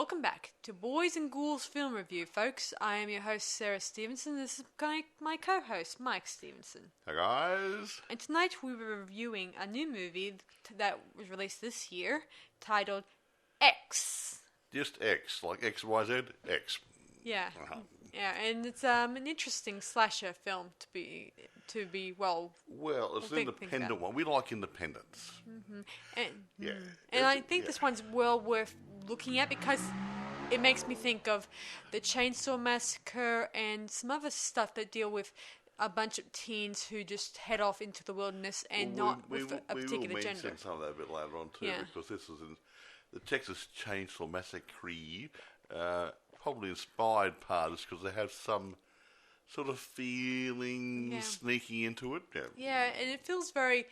welcome back to Boys and Ghouls Film Review, folks. I am your host, Sarah Stephenson. This is my co-host, Mike Stephenson. Hey guys. And tonight we were reviewing a new movie that was released this year, titled X. Just X, like XYZ, X. Yeah. Yeah, and it's an interesting slasher film to be well. Well, it's an independent one. We like independents. Mm-hmm. And I think this one's well worth looking at because it makes me think of the Chainsaw Massacre and some other stuff that deal with a bunch of teens who just head off into the wilderness and not with a particular gender. We will mention some of that a bit later on too, because this is in the Texas Chainsaw Massacre. Probably inspired parts because they have some sort of feeling sneaking into it. Yeah, and it feels very.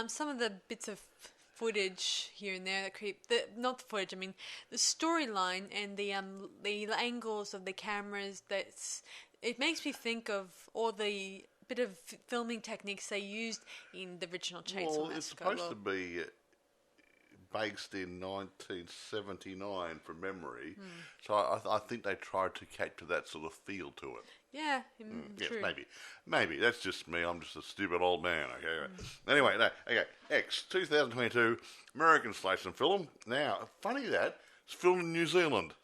Some of the bits of footage here and there that not the footage. I mean, the storyline and the angles of the cameras. It makes me think of all the bit of filming techniques they used in the original Chainsaw Massacre. It's supposed to be based in 1979 from memory, so I think they tried to capture that sort of feel to it. Yeah, true. Yes, maybe that's just me. I'm just a stupid old man. Okay. Anyway, X 2022 American slasher film. Now, funny that it's filmed in New Zealand.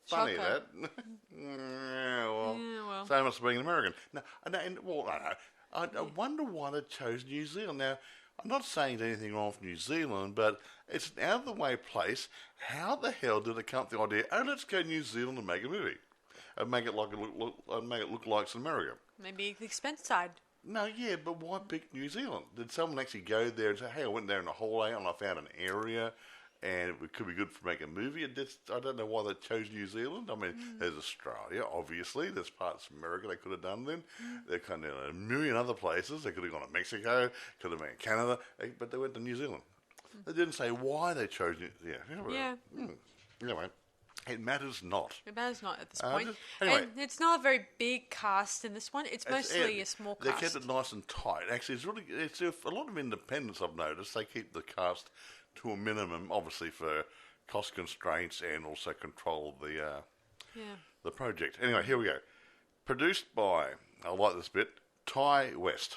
Funny Shocker. that. Well, same as being American. I wonder why they chose New Zealand. Now, I'm not saying there's anything wrong with New Zealand, but it's an out-of-the-way place. How the hell did it come up with the idea, let's go to New Zealand and make a movie? And make it look like it's in America? Maybe the expense side. No, yeah, but why pick New Zealand? Did someone actually go there and say, hey, I went there in a hallway and I found an area and it could be good for making a movie? I don't know why they chose New Zealand. I mean, there's Australia, obviously. There's parts of America they could have done then. They could have done a million other places. They could have gone to Mexico, could have been Canada, but they went to New Zealand. They didn't say why they chose New Zealand. Anyway, it matters not. It matters not at this point. And it's not a very big cast in this one. It's mostly a small cast. They kept it nice and tight. Actually, it's a lot of independents I've noticed. They keep the cast to a minimum, obviously for cost constraints and also control of the project. Anyway, here we go. Produced by, I like this bit, Ty West,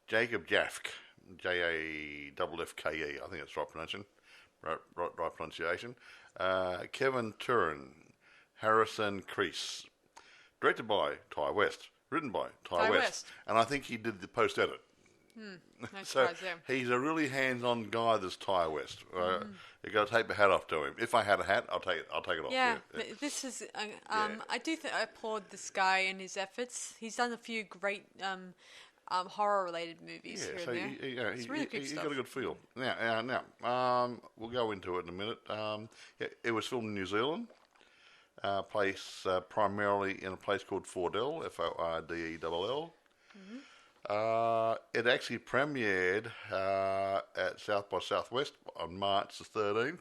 Jacob Jafke, Jaffke, I think that's right pronunciation. Kevin Turin, Harrison Crease. Directed by Ty West. Written by Ty West. And I think he did the post-edit. So he's a really hands-on guy, this Ty West. You've got to take the hat off to him. If I had a hat, I'll take it off. Yeah, this is. I do think I applaud this guy and his efforts. He's done a few great horror-related movies here and there. It's really good stuff. He's got a good feel. Now, we'll go into it in a minute. It was filmed in New Zealand. Primarily in a place called Fordell, Fordell. It actually premiered at South by Southwest on March the 13th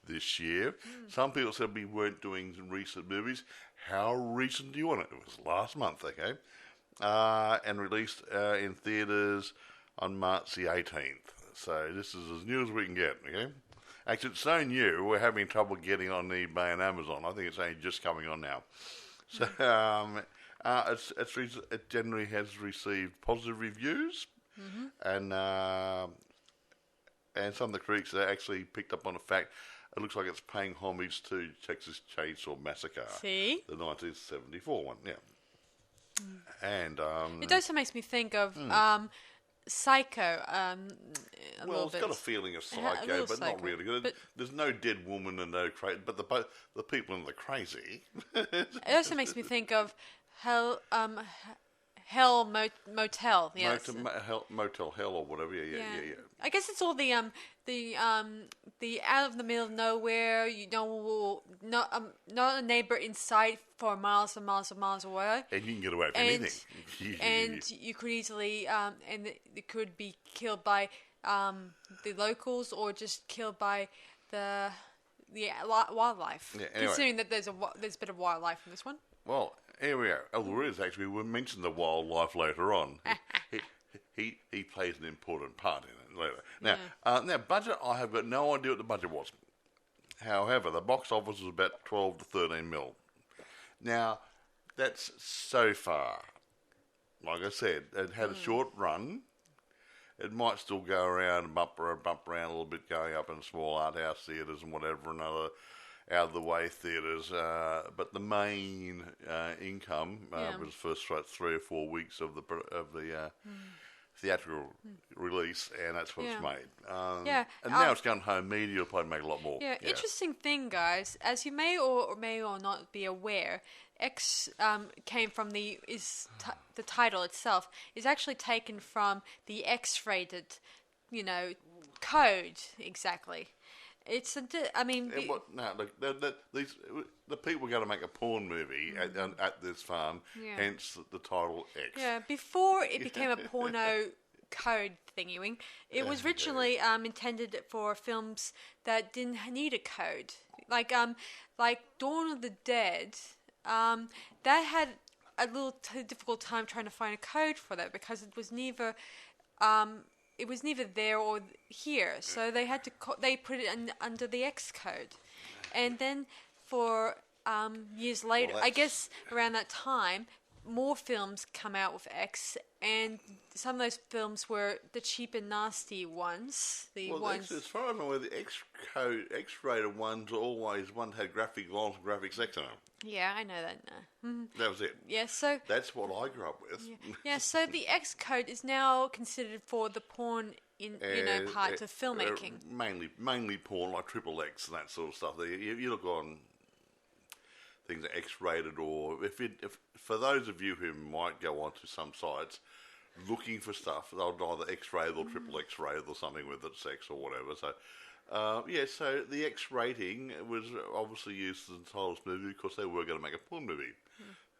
this year. Some people said we weren't doing recent movies. How recent do you want it? It was last month, okay? And released in theatres on March the 18th. So this is as new as we can get, okay? Actually, it's so new, we're having trouble getting on eBay and Amazon. I think it's only just coming on now. So it generally has received positive reviews, and some of the critics have actually picked up on the fact it looks like it's paying homage to Texas Chainsaw Massacre. See? The 1974 one, yeah. And it also makes me think of Psycho. It's got a feeling of Psycho, but not really. There's no dead woman and no crazy, but the people in the crazy. It also makes me think of Hell Motel. Yes. Motel Hell or whatever. Yeah. I guess it's all the out of the middle of nowhere. Not a neighbor in sight for miles and miles and miles away. And you can get away from anything. And you could easily and it could be killed by the locals or just killed by the wildlife. Yeah, anyway. Considering that there's a bit of wildlife in this one. Well, here we are. Oh, there is actually. We'll mention the wildlife later on. he plays an important part in it later. Now, budget. I have got no idea what the budget was. However, the box office was about 12 to 13 mil. Now, that's so far. Like I said, it had a short run. It might still go around and bump around a little bit, going up in small art house theatres and whatever, and other out-of-the-way theatres. But the main income was the first 3 or 4 weeks of the theatrical release, and that's what it's made. And now it's gone home media. It'll probably make a lot more. Yeah, interesting thing, guys. As you may or not be aware, X came from the title itself is actually taken from the X-rated, code exactly. It's the people were going to make a porn movie at this farm, hence the title X. Yeah, before it became a porno code thingy, it was originally intended for films that didn't need a code, like Dawn of the Dead. That had a little difficult time trying to find a code for that because it was neither. It was neither there or here, so they had to they put it under the X code, and then for years later, I guess around that time, more films come out with X, and some of those films were the cheap and nasty ones. As far as I know, the X-rated ones always had graphic violence and graphic sex in them. Yeah, I know that now. Mm-hmm. That was it. Yeah, so that's what I grew up with. Yeah, so the X code is now considered for the porn parts of filmmaking. Mainly porn, like triple X and that sort of stuff. You look on things that X-rated, or if for those of you who might go onto some sites looking for stuff, they'll either X-rated or triple X-rated or something with it, sex or whatever. So. So the X rating was obviously used in the title of this movie because they were going to make a porn movie.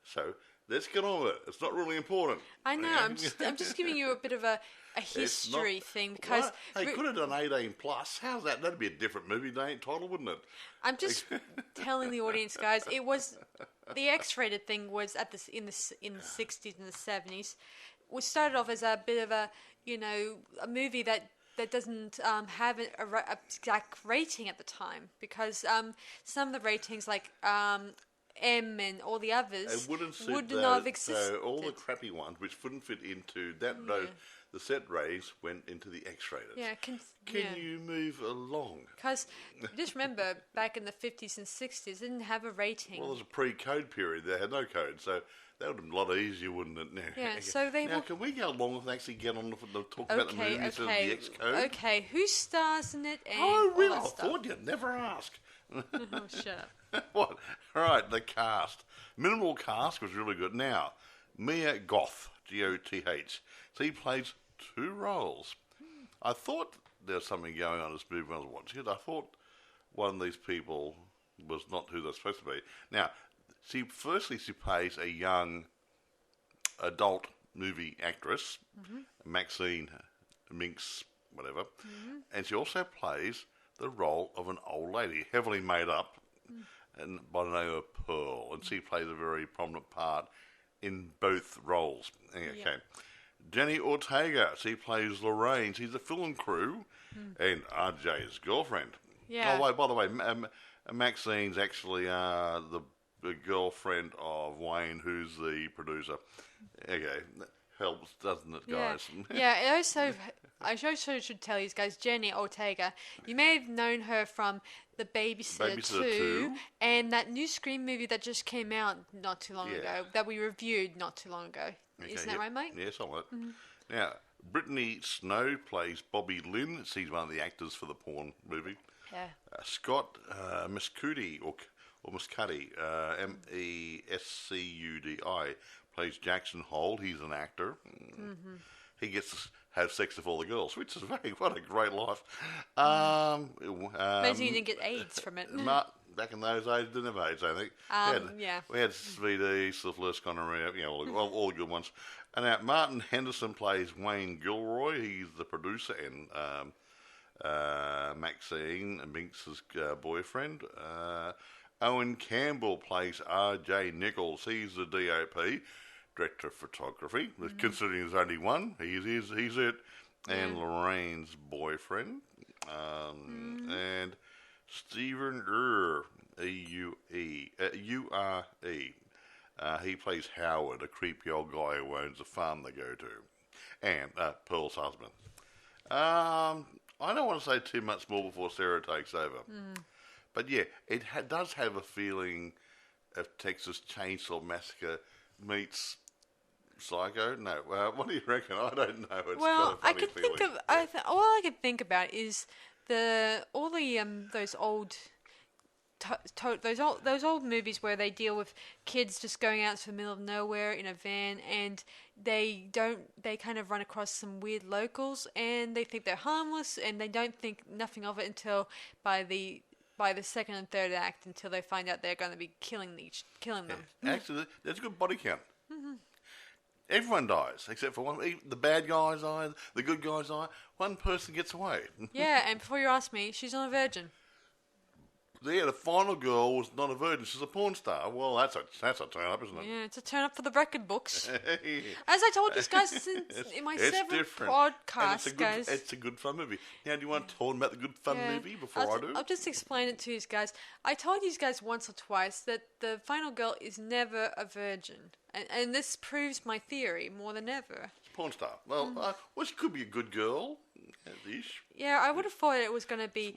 So let's get on with it. It's not really important. I know. I'm just giving you a bit of a history thing because they could have done 18 plus. How's that? That'd be a different movie title, wouldn't it? I'm just telling the audience, guys. It was the X-rated thing was in the 60s and the 70s. We started off as a bit of a movie that doesn't have a exact rating at the time because some of the ratings like M and all the others wouldn't have existed. So all the crappy ones which wouldn't fit into that the set ratings went into the X-rated. Yeah, can you move along? Because just remember, back in the 50s and 60s, it didn't have a rating. Well, there's a pre-code period. They had no code, so that would have been a lot easier, wouldn't it? Now, so can we go along with actually get on to talk about the movie instead of the X code? Okay, who stars in it? And really? I thought you'd never ask. Oh, shut up. What? All right, the cast. Minimal cast was really good. Now, Mia Goth, Goth. So he plays 2 roles. I thought there was something going on in this movie when I was watching it. I thought one of these people was not who they're supposed to be. Now, she plays a young adult movie actress, Maxine Minx, whatever, and she also plays the role of an old lady, heavily made up, and by the name of Pearl, and she plays a very prominent part in both roles. Okay. Jenny Ortega, she plays Lorraine. She's a film crew, and RJ's girlfriend. Yeah. Oh, wait, by the way, Maxine's actually the girlfriend of Wayne, who's the producer. Okay, that helps, doesn't it, guys? Yeah. I also should tell you guys, Jenny Ortega, you may have known her from The Babysitter 2 and that new Scream movie that just came out not too long ago, that we reviewed not too long ago. Okay, isn't that right, mate? Yes, I like it. Now, Brittany Snow plays Bobby Lynn. She's one of the actors for the porn movie. Yeah. Scott Mescudi, or Mescudi, Mescudi, plays Jackson Holt. He's an actor. He gets to have sex with all the girls, which is what a great life. Imagine you didn't get AIDS from it. Back in those days, didn't have AIDS, I think. We had VD, syphilis, gonorrhea, all the good ones. And now Martin Henderson plays Wayne Gilroy. He's the producer and Maxine Minx's boyfriend. Owen Campbell plays R.J. Nichols. He's the DOP, director of photography. Considering there's only one, he's it. And Lorraine's boyfriend. And Stephen U-R-E. He plays Howard, a creepy old guy who owns a farm they go to. And Pearl's husband. I don't want to say too much more before Sarah takes over. But yeah, it does have a feeling of Texas Chainsaw Massacre meets Psycho. No, what do you reckon? I don't know. It's Well, got a funny feeling. all I can think about is those old. Those old movies where they deal with kids just going out to the middle of nowhere in a van, and they kind of run across some weird locals, and they think they're harmless, and they don't think nothing of it until by the second and third act, until they find out they're going to be killing them. Actually, there's a good body count. Everyone dies except for one. The bad guys die, the good guys die. One person gets away. Yeah, and before you ask me, she's not a virgin. Yeah, the final girl was not a virgin; she's a porn star. Well, that's a turn up, isn't it? Yeah, it's a turn up for the record books. As I told you guys in my several podcasts, guys. It's a good fun movie. Now, do you want to tell them about the good fun movie before I do? I'll just explain it to you guys. I told you guys once or twice that the final girl is never a virgin. And this proves my theory more than ever. It's a porn star. Well, she could be a good girl. Ish. Yeah, I would have thought it was going to be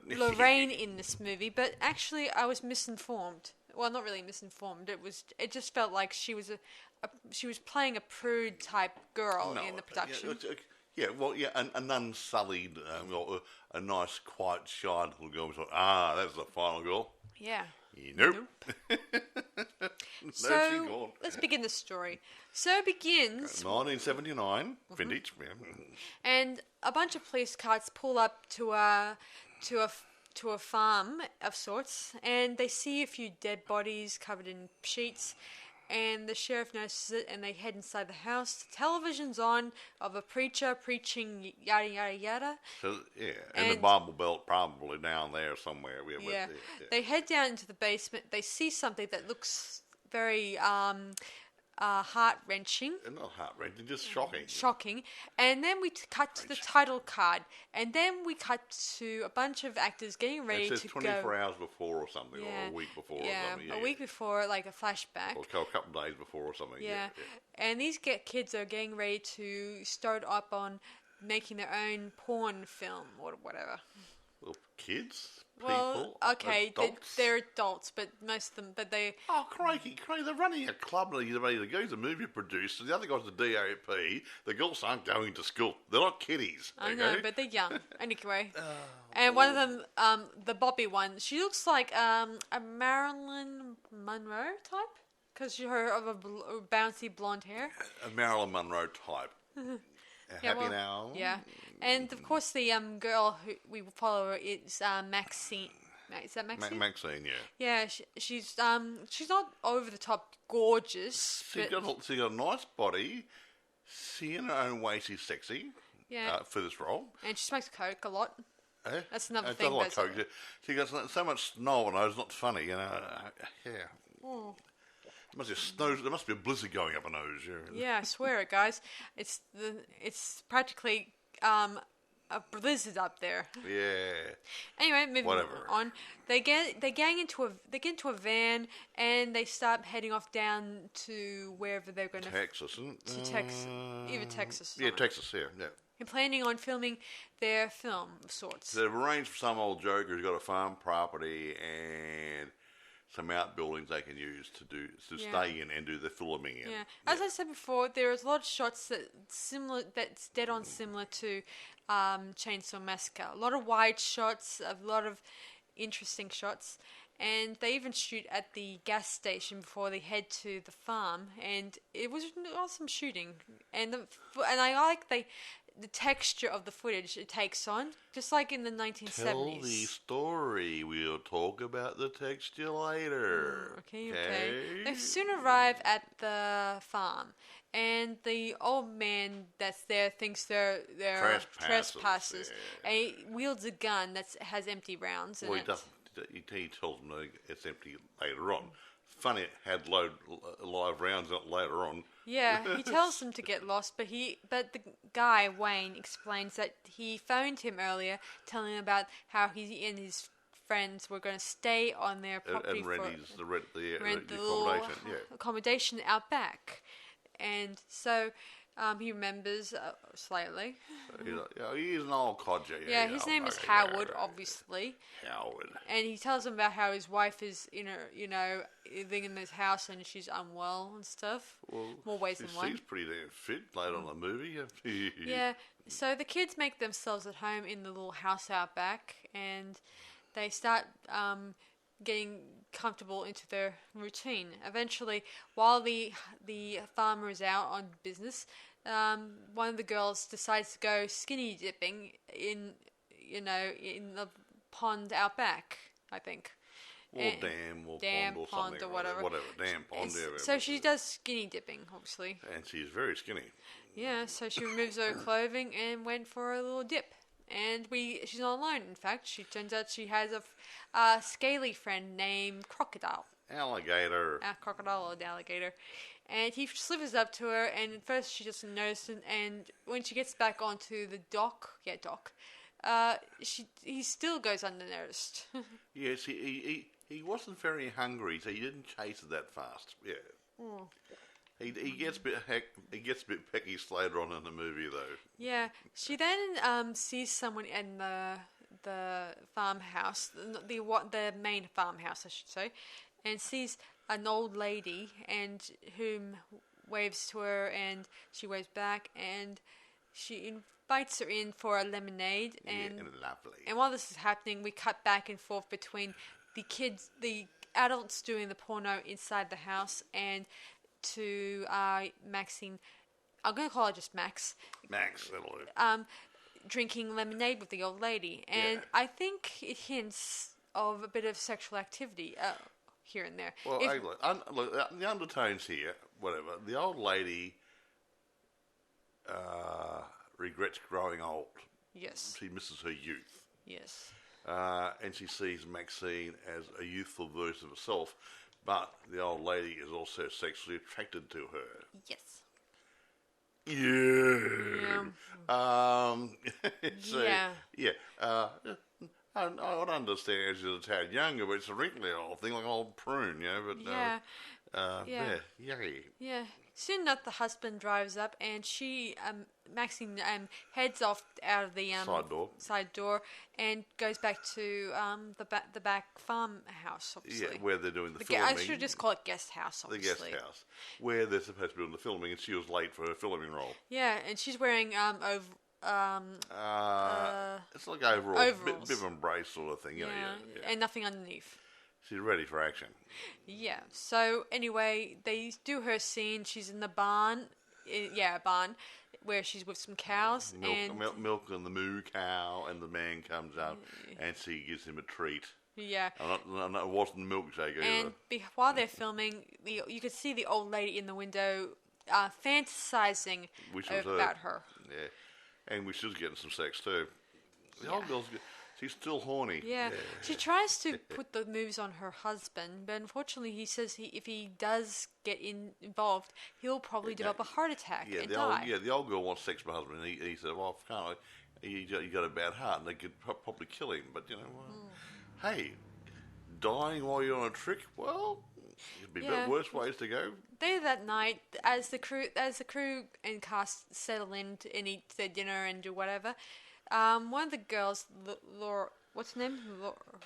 Lorraine it. in this movie, but actually I was misinformed. Well, not really misinformed. It just felt like she was playing a prude type girl in the production. An unsullied, a nice, quiet, shy little girl. We thought, that's the final girl. Yeah. Nope. So let's begin the story. So it begins 1979 vintage, and a bunch of police cars pull up to a farm of sorts, and they see a few dead bodies covered in sheets. And the sheriff notices it, and they head inside the house. The television's on of a preacher preaching yada yada yada. So and the Bible Belt probably down there somewhere. Yeah. They head down into the basement. They see something that looks very heart-wrenching. Not heart-wrenching, just shocking. Shocking. And then we cut to the title card. And then we cut to a bunch of actors getting ready to go. It says 24 hours before or something, or a week before or something. Yeah, a week before, like a flashback. Or a couple of days before or something. Yeah. And these kids are getting ready to start up on making their own porn film or whatever. Well, kids? Well, okay, they're adults, but most of them, but they... Oh, crikey, they're running a club and they're ready to go. He's a movie producer. The other guy's the DOP. The girls aren't going to school. They're not kiddies. I know, but they're young. Anyway. And one of them, the Bobby one, she looks like a Marilyn Monroe type? Because her of a bouncy blonde hair. A Marilyn Monroe type. Happy now? Yeah. And, of course, the girl who we follow is Maxine. Is that Maxine? Maxine, yeah. Yeah, she's not over-the-top gorgeous. She's got a nice body. She, in her own way, she's sexy for this role. And she smokes coke a lot. That's another thing. Like coke. She got so much snow on her, it's not funny, you know. Yeah. Oh. There must be a blizzard going up her nose. Yeah, I swear it, guys. It's practically a blizzard up there. Yeah. Anyway, moving on. They get into a van, and they start heading off down to wherever they're going to Texas, isn't it? To Texas, either Texas. Yeah, Texas. Yeah. And planning on filming their film of sorts. They've arranged for some old joker who's got a farm property and some outbuildings they can use to stay in and do the filming in. Yeah. As I said before, there's a lot of shots that's dead on similar to Chainsaw Massacre. A lot of wide shots, a lot of interesting shots, and they even shoot at the gas station before they head to the farm, and it was awesome shooting. And I like the texture of the footage it takes on, just like in the 1970s. Tell the story. We'll talk about the texture later. Okay. They soon arrive at the farm, and the old man that's there thinks they're trespassers. Yeah. And he wields a gun that has empty rounds in it. He tells them it's empty later on. Funny, it had live rounds in it later on. Yeah, he tells them to get lost, but the guy, Wayne, explains that he phoned him earlier, telling him about how he and his friends were going to stay on their property and rent the little accommodation. Yeah. accommodation out back. And so he remembers slightly. He's an old codger. Yeah, his name is Howard, obviously. Howard. And he tells him about how his wife is living in this house and she's unwell and stuff. Well, more ways than one. She's pretty damn fit later on the movie. Yeah, so the kids make themselves at home in the little house out back, and they start getting comfortable into their routine. Eventually, while the farmer is out on business, one of the girls decides to go skinny dipping in the pond out back, I think. Or dam or pond or pond something. Or whatever. Dam, pond, yeah. So she does skinny dipping, obviously. And she's very skinny. Yeah, so she removes her clothing and went for a little dip. And she's not alone, in fact. She turns out she has a scaly friend named Crocodile. Alligator. Crocodile or alligator. And he slithers up to her, and at first she doesn't notice it, and when she gets back onto the dock, he still goes unnoticed. Yes, he wasn't very hungry, so he didn't chase it that fast. Yeah. Mm. He gets a bit pecky later on in the movie, though. Yeah, she then sees someone in the farmhouse, the main farmhouse, I should say, and sees an old lady and whom waves to her, and she waves back, and she invites her in for a lemonade. And lovely. And while this is happening, we cut back and forth between the adults doing the porno inside the house, and to Maxine. I'm going to call her just Max. Max, that'll do. Drinking lemonade with the old lady, and I think it hints of a bit of sexual activity here and there. Well, look, the undertones here, whatever. The old lady regrets growing old. Yes. She misses her youth. Yes. And she sees Maxine as a youthful version of herself, but the old lady is also sexually attracted to her. Yes. Yeah. Yeah. I would understand as she's a tad younger, but it's a wrinkly old thing, like an old prune, But yucky. Yeah. Soon enough, the husband drives up, and Maxine, heads off out of the side door, and goes back to the back farmhouse. Obviously, yeah, where they're doing the filming. I should just call it guest house. Obviously. The guest house, where they're supposed to be doing the filming, and she was late for her filming role. Yeah, and she's wearing it's like overalls. Overalls. Bib and brace sort of thing. Yeah, and nothing underneath. She's ready for action. Yeah. So anyway, they do her scene. She's in the barn. A barn where she's with some cows. Milk and the moo cow, and the man comes up and she gives him a treat. Yeah. It wasn't milkshake either. And while they're filming, you could see the old lady in the window fantasizing about her. Yeah. And she's getting some sex too. The old girl's she's still horny. Yeah. She tries to put the moves on her husband, but unfortunately he says if he does get involved, he'll probably develop a heart attack and die. The old girl wants sex with her husband, and he said, well, can't I? You got a bad heart, and they could probably kill him. But, hey, dying while you're on a trick, well, it'd be worse ways to go. Later that night, as the crew and cast settle in and eat their dinner and do whatever, one of the girls, what's her name?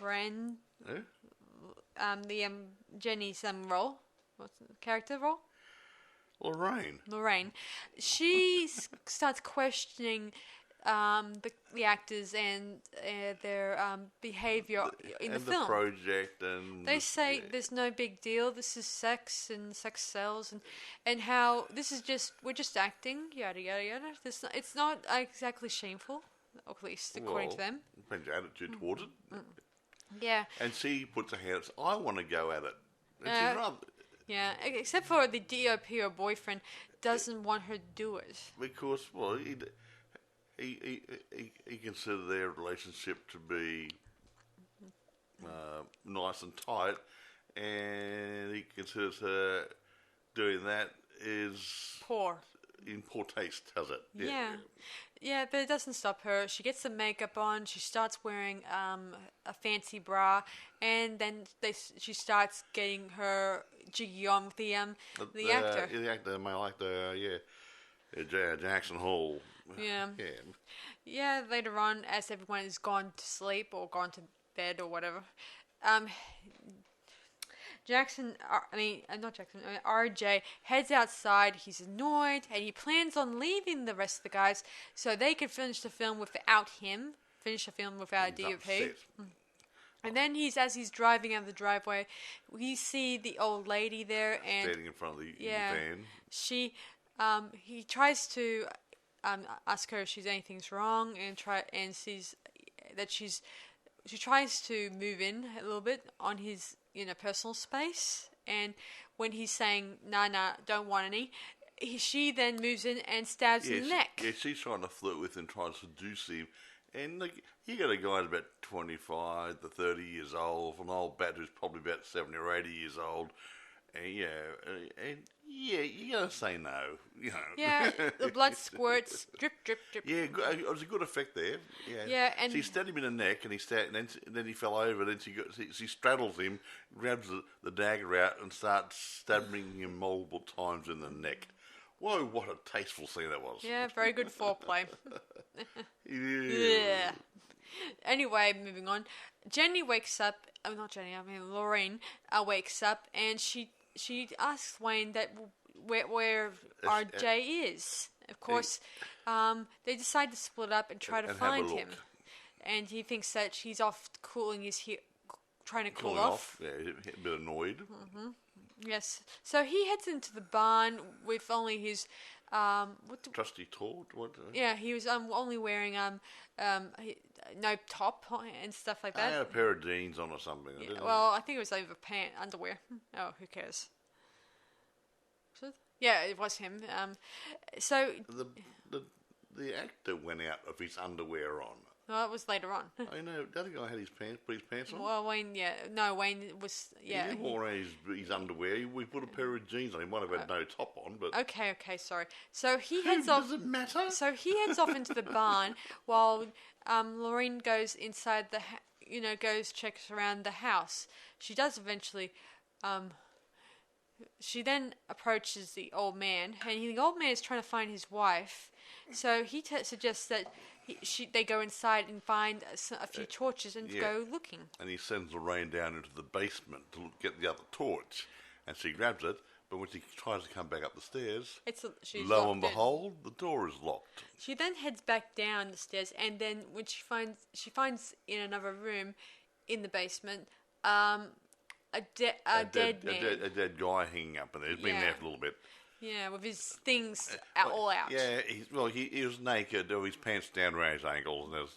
Lorraine. Who? Jenny's role. What's the character role? Lorraine. She starts questioning the actors and their behavior in the film. The project and they say there's no big deal. This is sex and sex sells, and how this is we're just acting. Yada yada yada. It's not exactly shameful, at least according to them. Depends your attitude towards it. Yeah. And she puts her hands. I want to go at it. And she's rather. Yeah, except for the DOP or boyfriend doesn't want her to do it because he considered their relationship to be nice and tight, and he considers her doing that is poor. in poor taste, has it? Yeah, but it doesn't stop her. She gets the makeup on. She starts wearing a fancy bra, and then she starts getting her jiggy on with the actor. The actor, male actor, Jackson Hall. Yeah. Yeah, later on, as everyone has gone to sleep or gone to bed or whatever, RJ heads outside. He's annoyed, and he plans on leaving the rest of the guys so they could finish the film without him. Finish the film without a DOP. And then as he's driving out of the driveway, we see the old lady there and standing in front of the van. He tries to ask her if anything's wrong, and sees that she tries to move in a little bit on his personal space, and when he's saying nah, don't want any, she then moves in and stabs him in the neck. Yeah, she's trying to flirt with him, trying to seduce him. And you got a guy about 25 to 30 years old, an old bat who's probably about 70 or 80 years old. And you gotta say no. Yeah, the blood squirts, drip, drip, drip. Yeah, it was a good effect there. Yeah, and so he stabbed him in the neck, and then he fell over. Then she straddles him, grabs the dagger out, and starts stabbing him multiple times in the neck. Whoa, what a tasteful scene that was. Yeah, very good foreplay. Yeah. Anyway, moving on. Jenny wakes up. Oh, not Jenny. Lorraine wakes up, and she asks Wayne that where RJ is. Of course, they decide to split up and try to find him. And he thinks that she's off trying to cool off. Yeah, a bit annoyed. Mm-hmm. Yes. So he heads into the barn with only his trusty torch. Yeah, he was only wearing no top and stuff like that. I had a pair of jeans on or something. Yeah, well, I think it was over underwear. Oh, who cares? Yeah, it was him. So the actor went out of his underwear on. Well, it was later on. I know. The other guy had put his pants on. Well, Wayne was. Yeah. He didn't wear his underwear. We put a pair of jeans on. He might have had no top on, but. Okay, sorry. So he heads off. Does it matter? So he heads off into the barn while Lorraine goes inside checks around the house. She does eventually. She then approaches the old man, and the old man is trying to find his wife. So he suggests that they go inside and find a few torches and go looking. And he sends Lorraine down into the basement to get the other torch, and she grabs it. But when she tries to come back up the stairs, lo and behold, the door is locked. She then heads back down the stairs, and then when she finds in another room in the basement a dead man. A dead guy hanging up in there. He's been there for a little bit. Yeah, with his things all out. Yeah, he was naked, with his pants down around his ankles, and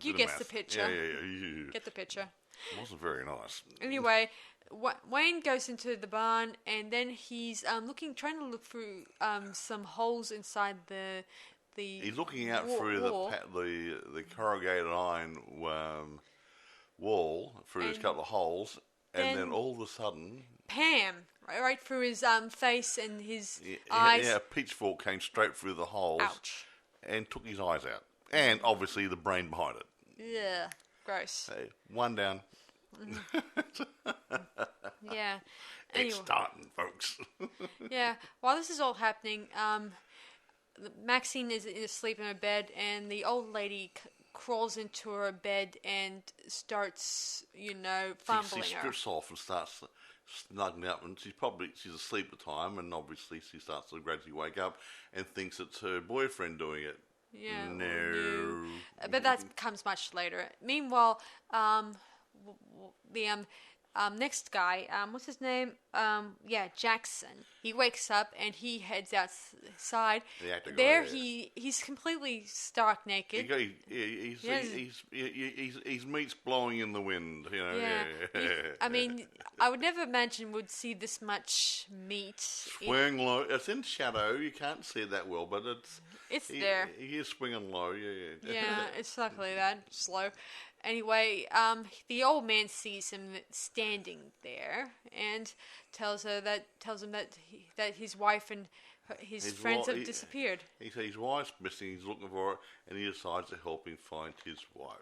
You guess the picture. Yeah. Get the picture. It wasn't very nice. Anyway, Wayne goes into the barn, and then he's trying to look through some holes inside the. He's looking out through the corrugated iron wall through his couple of holes, and then all of a sudden, Pam, right through his face and his eyes. Yeah, a pitchfork came straight through the holes. Ouch. And took his eyes out, and obviously the brain behind it. Yeah, gross. Hey, one down. Yeah. It's starting, folks. Yeah. While this is all happening, Maxine is asleep in her bed, and the old lady crawls into her bed and starts, fumbling she her. strips off and starts snuggling up, and she's asleep at the time, and obviously she starts to gradually wake up and thinks it's her boyfriend doing it. Yeah. No. But that comes much later. Meanwhile, the next guy, what's his name? Jackson. He wakes up and he heads outside. The actor guy, there, he's completely stark naked. His meat's blowing in the wind. I mean, I would never imagine we'd see this much meat. Swinging low. It's in shadow. You can't see it that well, but it's there. He is swinging low. Yeah. Yeah, it's exactly that slow. Anyway, the old man sees him standing there and tells him that his wife and his friends have disappeared. He says his wife's missing. He's looking for her, and he decides to help him find his wife.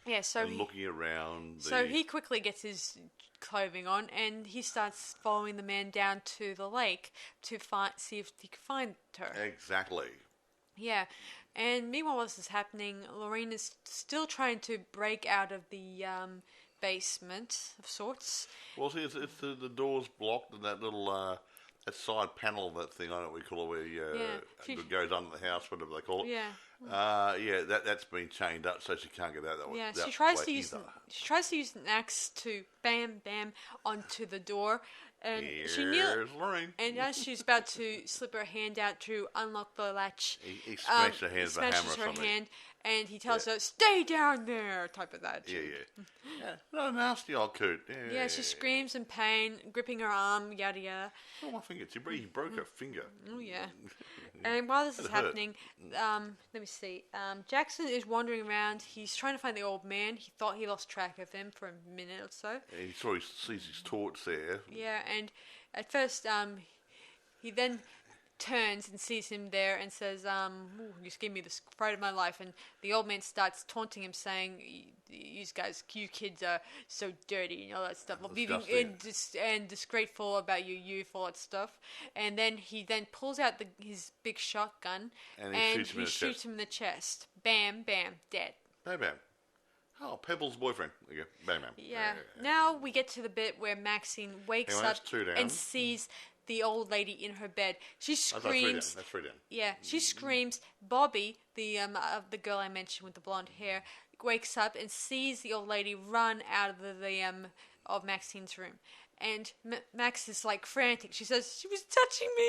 Yeah, so looking around. So he quickly gets his clothing on, and he starts following the man down to the lake to see if he can find her. Exactly. Yeah, and meanwhile, while this is happening, Lorraine is still trying to break out of the basement of sorts. Well, see, it's the door's blocked, and that little that side panel, that thing, I don't know what we call it, where it goes under the house, whatever they call it. Yeah. That's been chained up, so she can't get out that way. Yeah, she tries to use an axe to bam onto the door, and Lorraine. And as she's about to slip her hand out to unlock the latch, he smashed her hand with a hammer or something. Hand, and he tells her, "Stay down there," type of that. Yeah. Not a nasty old coot. Yeah, she screams in pain, gripping her arm, yada yada. Oh, my finger. He broke her finger. Oh, yeah. And while this is happening, let me see. Jackson is wandering around. He's trying to find the old man. He thought he lost track of him for a minute or so. He sees his torch there. Yeah, and at first, he then turns and sees him there and says, "You just gave me the fright of my life." And the old man starts taunting him, saying, you kids are so dirty and all that stuff. And disgraceful about your youth, all that stuff. And then he pulls out his big shotgun and he shoots him in the chest. Bam, bam, dead. Bam, bam. Oh, Pebble's boyfriend. Okay. Bam, bam. Yeah. Now we get to the bit where Maxine wakes up and sees the old lady in her bed. She screams. That's three down. Yeah, she screams. Bobby, the girl I mentioned with the blonde hair, wakes up and sees the old lady run out of of Maxine's room, and Max is like frantic. She says, "She was touching me."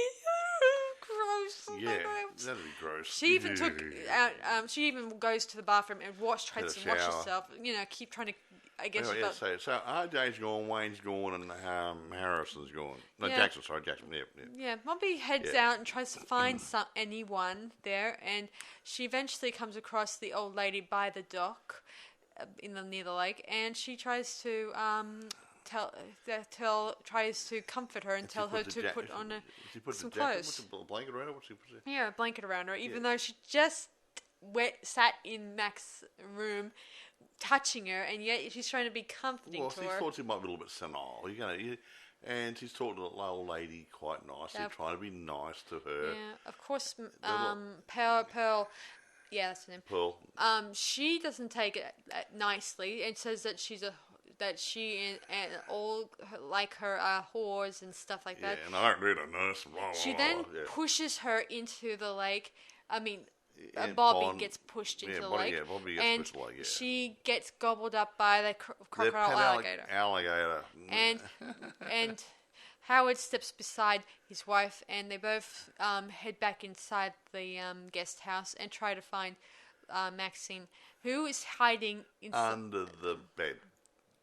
Gross. Yeah, that'd be gross. She even took out. She even goes to the bathroom and tries to wash herself. Keep trying to. I guess. So RJ's gone, Wayne's gone, and Harrison's gone. No, yeah. Jackson. Yeah, Bobby heads out and tries to find anyone there, and she eventually comes across the old lady by the dock, near the lake, and she tries to tries to comfat her and tell her to put on some clothes. Put a blanket around her? Yeah, a blanket around her, even though she just sat in Max's room, touching her, and yet she's trying to be comforting to her. Well, she thought she might be a little bit senile. And she's talking to the old lady quite nicely, trying to be nice to her. Yeah, of course. Pearl. Yeah, that's her name. Pearl. She doesn't take it nicely and says that she and all like her whores and stuff like that. Yeah, and I don't need a nurse. She then pushes her into the lake. I mean, Bobby gets pushed into the lake. Yeah, Bobby gets pushed into the lake, she gets gobbled up by the crocodile alligator. And Howard steps beside his wife, and they both head back inside the guest house and try to find Maxine, who is hiding under the bed.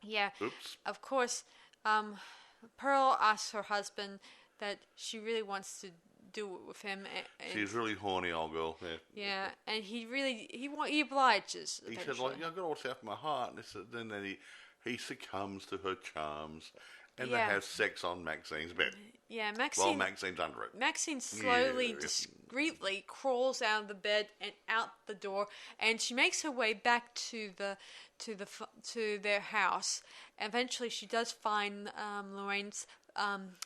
Yeah. Oops. Of course, Pearl asks her husband that she really wants to do it with him. She's really horny, old girl. Yeah, and he obliges. He said, "Like, I've got all this out of my heart," and then he succumbs to her charms, and they have sex on Maxine's bed. Yeah, Maxine. Well, Maxine's under it. Maxine slowly, discreetly crawls out of the bed and out the door, and she makes her way back to their house. Eventually, she does find Lorraine's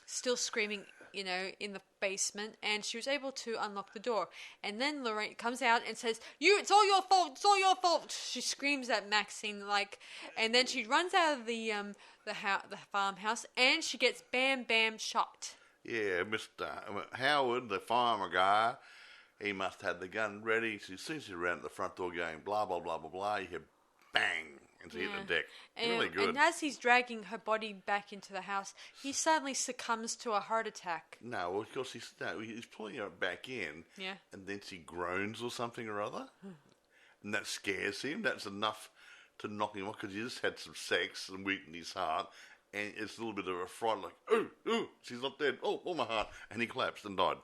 still screaming, in the basement, and she was able to unlock the door. And then Lorraine comes out and says, "It's all your fault! It's all your fault!" She screams at Maxine, and then she runs out of the farmhouse, and she gets bam shot. Yeah, Mr. Howard, the farmer guy, he must have the gun ready. She sees her around at the front door going, blah, blah, blah, blah, blah. You hear bang, and she hit the deck. Really good. And as he's dragging her body back into the house, he suddenly succumbs to a heart attack. No, well, of course, he's pulling her back in, and then she groans or something or other, and that scares him. That's enough to knock him off, because he just had some sex and weakened his heart, and it's a little bit of a fright, like, ooh, she's not dead, oh, my heart, and he collapsed and died.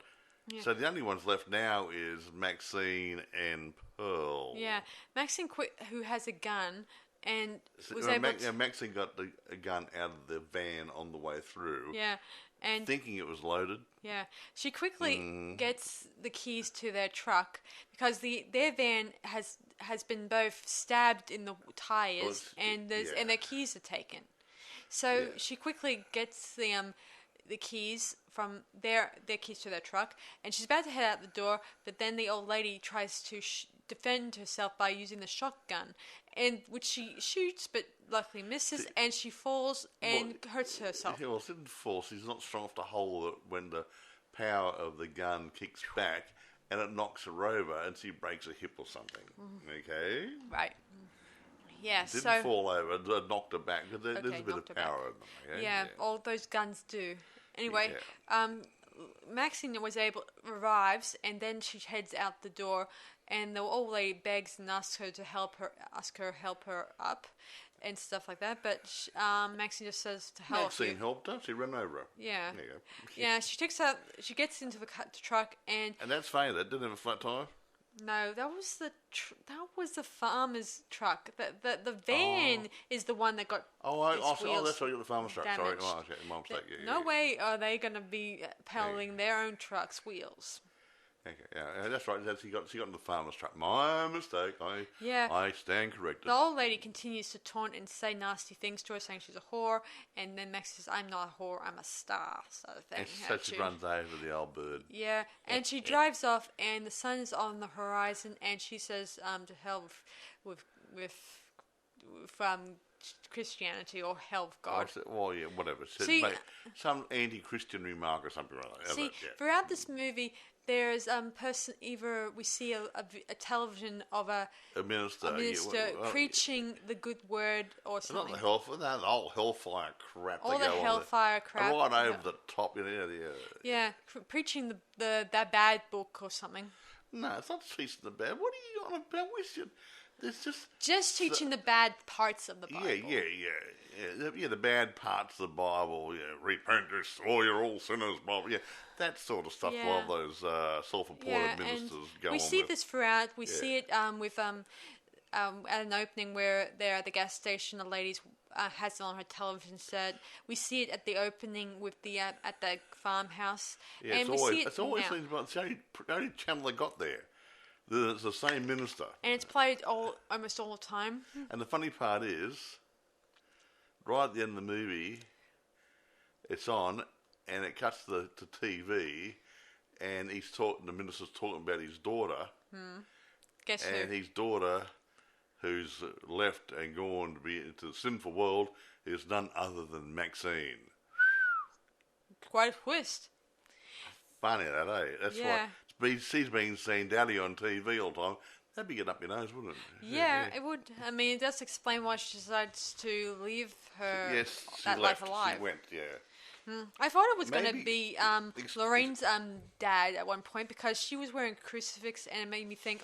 Yeah. So the only ones left now is Maxine and Pearl. Yeah, Maxine, who has a gun, and was able to... Maxine got a gun out of the van on the way through. Yeah, and... thinking it was loaded. Yeah, she quickly gets the keys to their truck because their van has been both stabbed in the tires and their keys are taken. So she quickly gets the keys from their keys to their truck, and she's about to head out the door, but then the old lady tries to defend herself by using the shotgun, and which she shoots but luckily misses, and she falls and hurts herself. Well, she didn't fall. She's not strong enough to hold it when the power of the gun kicks back, and it knocks her over, and she breaks a hip or something. Okay? Right. Yeah, didn't fall over, it knocked her back, because there's a bit of power in them. Okay? Yeah, all those guns do. Anyway, Maxine arrives, and then she heads out the door, and the old lady begs and asks her to help her up, and stuff like that. But Maxine just says to help. Maxine helped her. She ran over her. Yeah. There you go. Yeah. She takes out. She gets into the truck, and that's funny. That didn't have a flat tire. No, that was the farmer's truck. The van is the one that got. That's right. The farmer's truck. Damaged. Sorry, my mistake. No way are they going to be pedaling their own truck's wheels. Okay, yeah, that's right. She got into the farmer's truck. My mistake. I stand corrected. The old lady continues to taunt and say nasty things to her, saying she's a whore, and then Max says, "I'm not a whore, I'm a star," sort of thing. And so she runs over the old bird. Yeah, and she drives off, and the sun is on the horizon, and she says, "To hell with Christianity or hell with God." Well, yeah, whatever. Some anti-Christian remark or something like that. See, throughout this movie, there's either we see a television of a minister preaching the good word or something. Not the whole hellfire crap. All the hellfire crap. Right over the top. Yeah, preaching that bad book or something. No, it's not teaching the bad. What are you on about? There's just teaching the bad parts of the Bible. Yeah, the bad parts of the Bible. Yeah, repent, destroy, you're all sinners. Blah, blah, yeah, that sort of stuff. Yeah. While those self-appointed ministers go on. We see this throughout. We see it with at an opening where they're at the gas station. The lady has it on her television set. We see it at the opening with the at the farmhouse. Yeah, and it's always the only channel they got there. It's the same minister. And it's played almost all the time. And the funny part is, right at the end of the movie, it's on, and it cuts to TV, and the minister's talking about his daughter. Guess who? And his daughter, who's left and gone to be into the sinful world, is none other than Maxine. Quite a twist. Funny that, eh? That's why. She's been seeing Daddy on TV all the time. That'd be getting up your nose, wouldn't it? Yeah, it would. I mean, it does explain why she decides to leave her life alive. She went, yeah. I thought it was going to be Lorraine's dad at one point because she was wearing a crucifix, and it made me think,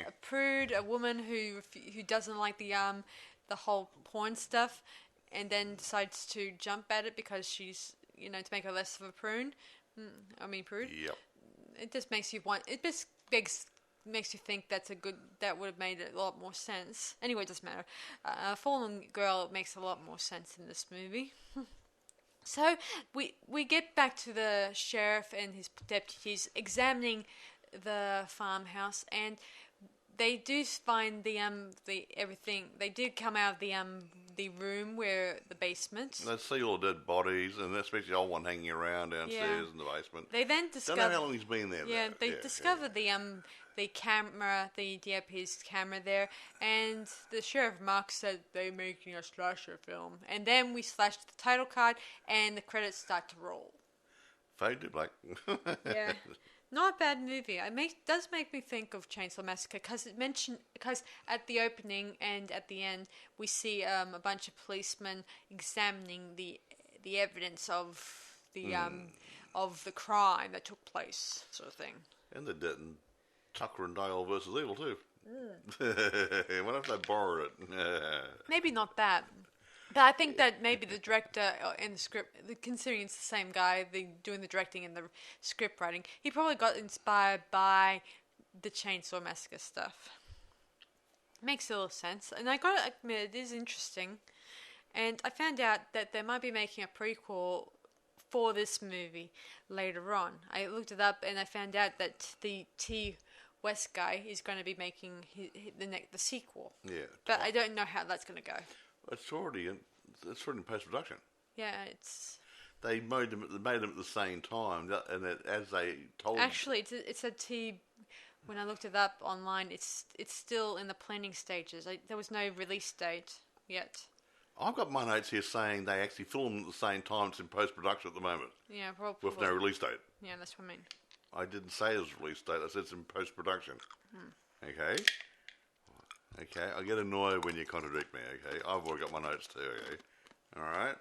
a prude, a woman who doesn't like the whole porn stuff, and then decides to jump at it because she's to make her less of a prude. Yep. It just makes you makes you think that would have made a lot more sense. Anyway, it doesn't matter. Fallen Girl makes a lot more sense in this movie. So we get back to the sheriff and his deputies examining the farmhouse, and they do find the everything. They did come out of the room where the basement. They see all the dead bodies, and especially the old one hanging around downstairs in the basement. They then discover. Don't know how long he's been there. Yeah, they discover the camera, the DIP's camera there, and the sheriff Mark said they're making a slasher film, and then we slash the title card, and the credits start to roll. Fade to black. Yeah. Not a bad movie. It does make me think of Chainsaw Massacre because at the opening and at the end we see a bunch of policemen examining the evidence of the crime that took place, sort of thing. And they did in Tucker and Dale versus Evil too. What if they borrowed it? Maybe not that. But I think that maybe the director and the script, considering it's the same guy doing the directing and the script writing, he probably got inspired by the Chainsaw Massacre stuff. Makes a little sense. And I gotta admit, it is interesting. And I found out that they might be making a prequel for this movie later on. I looked it up and I found out that the T. West guy is going to be making the sequel. Yeah. But I don't know how that's going to go. It's already in post-production. Yeah, it's... They made them at the same time, and as they told... Actually, it's a T... When I looked it up online, it's still in the planning stages. There was no release date yet. I've got my notes here saying they actually film at the same time. It's in post-production at the moment. Yeah, probably. With no release date. Yeah, that's what I mean. I didn't say it was release date. I said it's in post-production. Okay. Okay, I get annoyed when you contradict me, okay? I've already got my notes too, okay? Alright.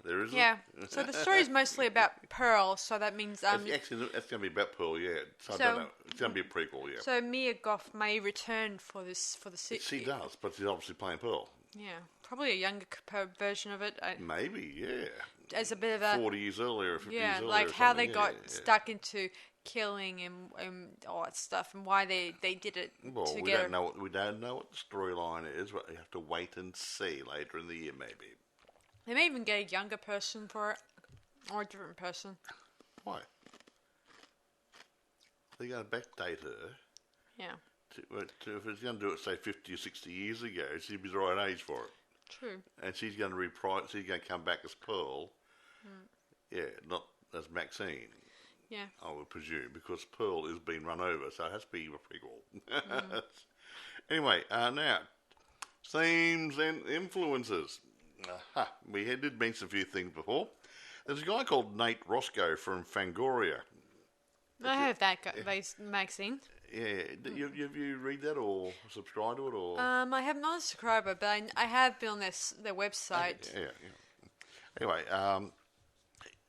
There is Yeah. So the story is mostly about Pearl, so that means... actually, it's going to be about Pearl, yeah. So I don't know. It's going to be a prequel, yeah. So Mia Goth may return for the sequel. She does, but she's obviously playing Pearl. Yeah. Probably a younger version of it. Maybe, yeah. As a bit of a... 40 years earlier, 50 years earlier. Yeah, like how they got stuck into killing and all that stuff, and why they did it together. We don't know what the storyline is, but you have to wait and see later in the year, maybe. They may even get a younger person for it, or a different person. Why? They're going to backdate her. Yeah. If it's going to do it, say, 50 or 60 years ago, she'd be the right age for it. True. And she's going to reprise. She's going to come back as Pearl. Yeah, not as Maxine. Yeah. I would presume, because Pearl is being run over, so it has to be a prequel. Anyway, now, themes and influences. We did mention a few things before. There's a guy called Nate Roscoe from Fangoria. I heard that magazine. Yeah, have you read that or subscribed to it or? I have not a subscriber, but I have been on their website. Yeah. Anyway,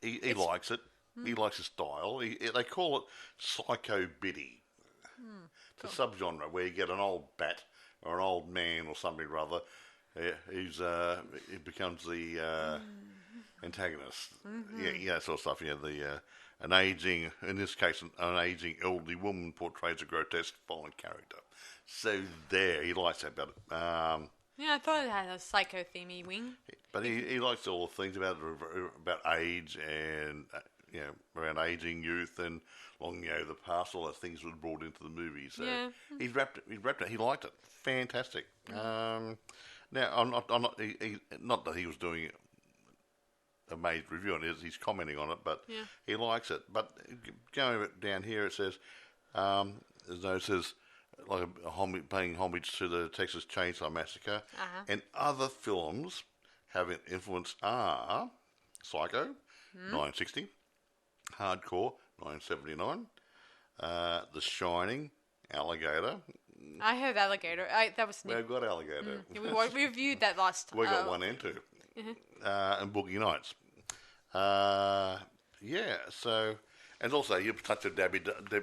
he likes it. He likes his style. They call it Psycho Biddy. It's a subgenre where you get an old bat or an old man or something or other. He becomes the antagonist. Yeah, that sort of stuff. Yeah, an aging, in this case, an aging elderly woman portrays a grotesque violent character. So there, he likes that about it. Yeah, I thought it had a psycho themey wing. But he likes all the things about age and around aging, youth, and longing over the past. All those things were brought into the movie. So yeah. He wrapped it. He liked it. Fantastic. Now, I'm not that he was doing a made review on it. He's commenting on it, but he likes it. But going down here, it says, it says like paying homage to the Texas Chainsaw Massacre, and other films having influence are Psycho, 960, Hardcore, 979, The Shining, Alligator. I heard Alligator. That was We've got Alligator. Yeah, we reviewed that last time. We got 1 and 2. And Boogie Nights. So... And also, you've touched on Debbie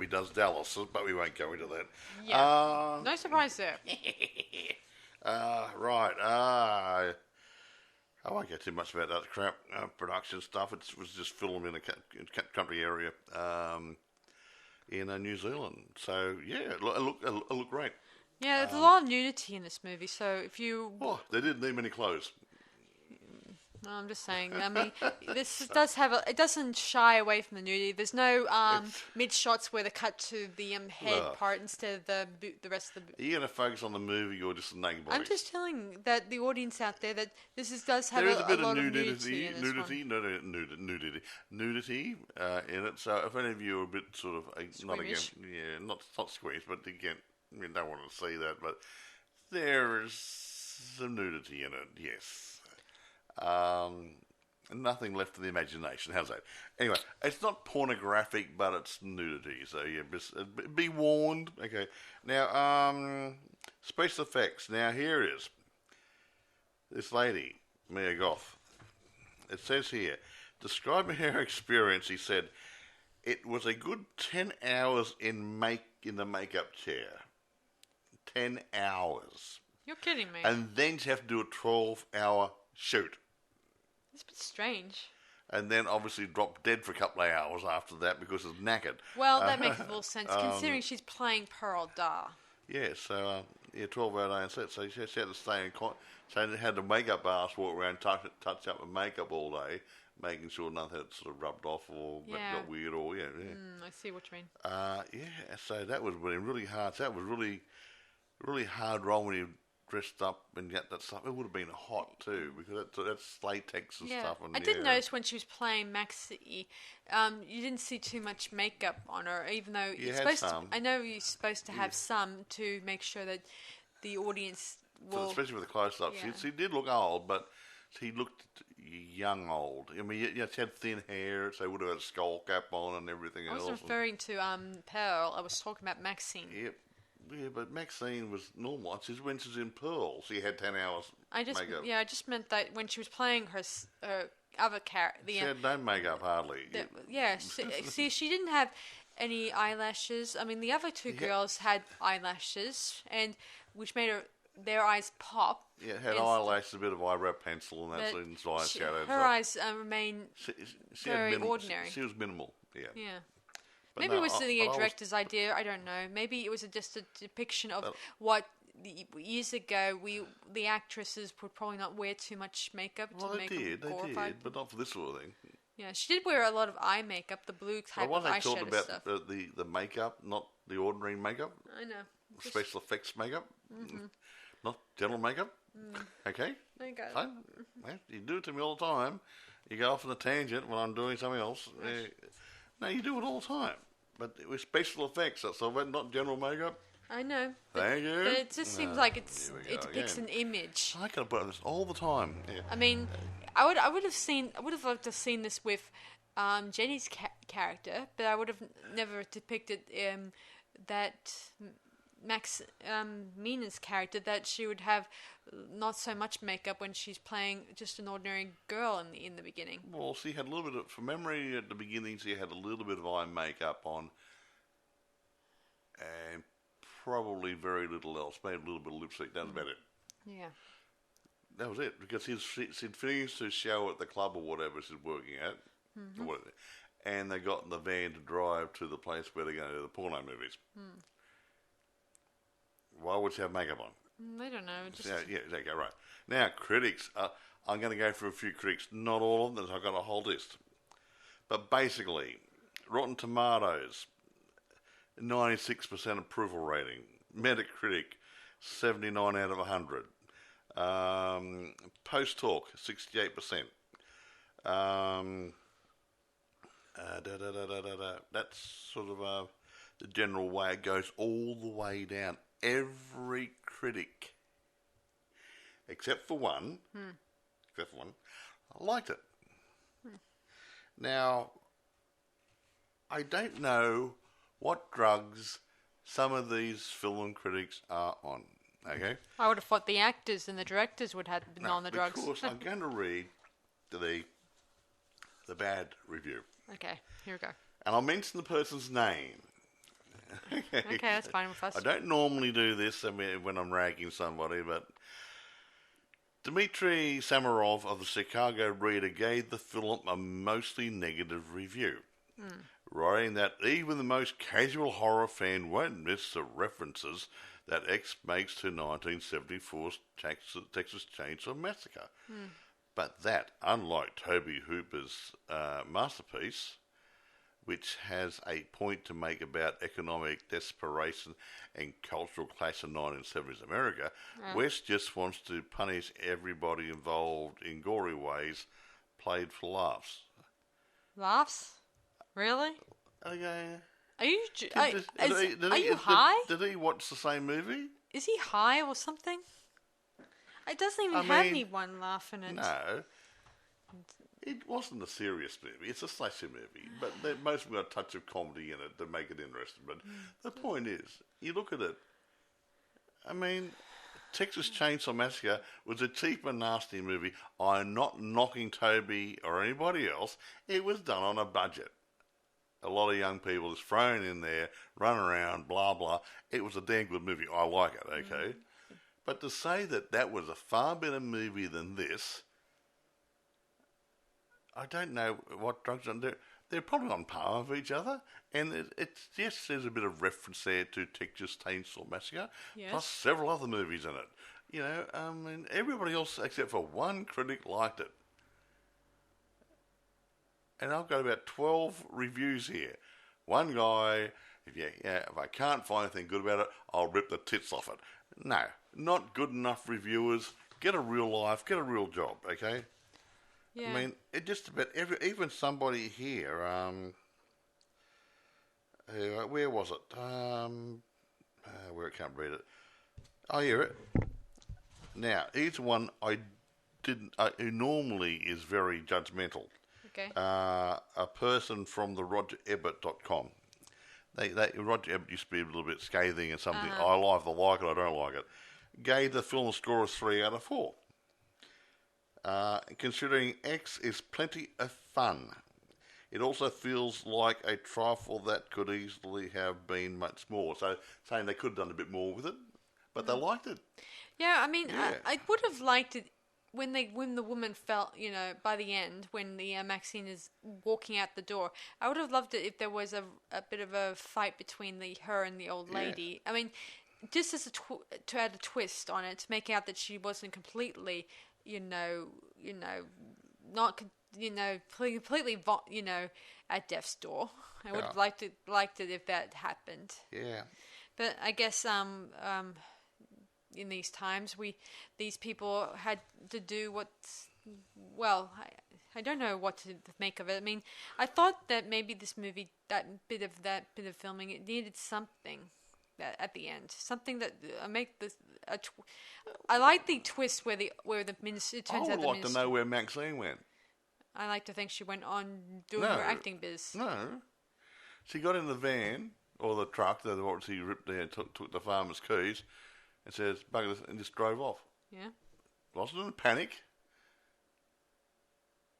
Does Dallas, but we won't go into that. Yeah. No surprise there. Right. I won't get too much about that crap production stuff. It was just filmed in a country area in New Zealand. So, yeah, it looked great. Yeah, there's a lot of nudity in this movie, so if you... Oh, they didn't need many clothes. No, I'm just saying. I mean, this does have it doesn't shy away from the nudity. There's no mid shots where they cut to the head part instead of the rest of the. Are you going to focus on the movie or just the naked body? I'm just telling that the audience out there that does have there is a bit lot of nudity in it. So if any of you are a bit sort of squeamish. not squeamish, but again, we don't want to see that. But there is some nudity in it, yes. Nothing left to the imagination. How's that? Anyway, it's not pornographic, but it's nudity. So yeah, be warned. Okay. Now, special effects. Now here it is. This lady, Mia Goth. It says here, describing her experience, he said, it was a good 10 hours in the makeup chair. 10 hours. You're kidding me. And then you have to do a 12-hour shoot. It's a bit strange. And then obviously drop dead for a couple of hours after that because it's knackered. Well, that makes a little sense, considering she's playing Pearl Dar. Yeah, so 12-hour day on set. So she had to stay in. So they had the makeup artist walk around, touch up with makeup all day, making sure nothing had sort of rubbed off or got weird or yeah. I see what you mean. Yeah. So that was really hard. So that was really hard role when you dressed up and get that stuff. It would have been hot too because that's latex and stuff. And I did notice when she was playing Maxie, you didn't see too much makeup on her, even though you're supposed to. I know you're supposed to have some to make sure that the audience will. Especially with the close-up, she did look old, but she looked young old. I mean, she had thin hair, so would have had a skull cap on and everything else. I was referring to Pearl. I was talking about Maxine. Yep. Yeah, but Maxine was normal. She's when she's in Pearl, she had 10 hours makeup. Yeah, I just meant that when she was playing her other character. She had no makeup, hardly. See, she didn't have any eyelashes. I mean, the other two girls had eyelashes, and which made their eyes pop. Yeah, had eyelashes, a bit of eyebrow pencil, and that's in eye shadows. Her eyes remain very ordinary. She was minimal, yeah. Yeah. Maybe it was the director's idea. I don't know. Maybe it was just a depiction of what years ago the actresses would probably not wear too much makeup to make them glorified. They did, but not for this sort of thing. Yeah, she did wear a lot of eye makeup, the blue type of eyeshadow talking about stuff. the makeup, not the ordinary makeup. I know. Special effects makeup, not general makeup. Okay. There you go. So, you do it to me all the time. You go off on a tangent when I'm doing something else. No, you do it all the time. But it was special effects, that's all, not general makeup. I know. Thank you. But it just seems like it depicts an image. I could have put this all the time. Yeah. I mean, I would have loved to have seen this with Jenny's character, but I would have never depicted that Mina's character, that she would have not so much makeup when she's playing just an ordinary girl in the beginning. Well, she had a little bit of, from memory at the beginning, she had a little bit of eye makeup on, and probably very little else. Maybe a little bit of lipstick. That was about it. Yeah. That was it, because she'd finished her show at the club or whatever she's working at, or whatever, and they got in the van to drive to the place where they're going to do the porno movies. Why would she have makeup on? I don't know. Yeah, okay, right. Now, critics. I'm going to go through a few critics. Not all of them. I've got a whole list. But basically, Rotten Tomatoes, 96% approval rating. Metacritic, 79 out of 100. Post Talk, 68%. That's sort of the general way it goes all the way down. Every critic, except for one, liked it. Now, I don't know what drugs some of these film critics are on. Okay, I would have thought the actors and the directors would have been on the drugs. Of course, I'm going to read the bad review. Okay, here we go. And I'll mention the person's name. Okay, that's fine with us. I don't normally do this when I'm ragging somebody, but Dmitry Samarov of the Chicago Reader gave the film a mostly negative review, writing that even the most casual horror fan won't miss the references that X makes to 1974's Texas Chainsaw Massacre. But that, unlike Tobe Hooper's masterpiece, which has a point to make about economic desperation and cultural clash in 1970s America, West just wants to punish everybody involved in gory ways, played for laughs. Laughs? Really? Okay. Are you high? Did he watch the same movie? Is he high or something? It doesn't even have anyone laughing at it. No. It wasn't a serious movie. It's a slasher movie, but most of them got a touch of comedy in it to make it interesting. But the point is, you look at it. I mean, Texas Chainsaw Massacre was a cheap and nasty movie. I'm not knocking Toby or anybody else. It was done on a budget. A lot of young people just thrown in there, run around, blah blah. It was a damn good movie. I like it. Okay, but to say that was a far better movie than this. I don't know what drugs are there. they're probably on par with each other, and it's yes, there's a bit of reference there to Texas Chainsaw Massacre, Yes. plus several other movies in it. You know, and everybody else except for one critic liked it. And I've got about 12 reviews here. One guy, if I can't find anything good about it, I'll rip the tits off it. No, not good enough reviewers. Get a real life, get a real job, okay? Yeah. I mean, it just about even somebody here, where was it? Where I can't read it. Oh, hear it. Now, here's one who normally is very judgmental. Okay. A person from the RogerEbbett.com. Roger Ebert used to be a little bit scathing and something. I either like it, I don't like it. Gave the film a score of 3 out of 4. Considering X is plenty of fun. It also feels like a trifle that could easily have been much more. So saying they could have done a bit more with it, but they liked it. Yeah, I mean, I would have liked it when the woman felt, by the end, when the Maxine is walking out the door. I would have loved it if there was a bit of a fight between her and the old lady. I mean, just as to add a twist on it, to make out that she wasn't completely, not, completely, at death's door. I would have liked it if that happened. Yeah. But I guess in these times, these people had to do I don't know what to make of it. I mean, I thought that maybe this movie, that bit of filming, it needed something at the end, something that make this. I like the twist where the minister. It turns I out would like to know where Maxine went. I like to think she went on doing her acting biz. No, she got in the van or the truck that obviously ripped there, took the farmer's keys, and says bugger this, and just drove off. Yeah. Wasn't in a panic.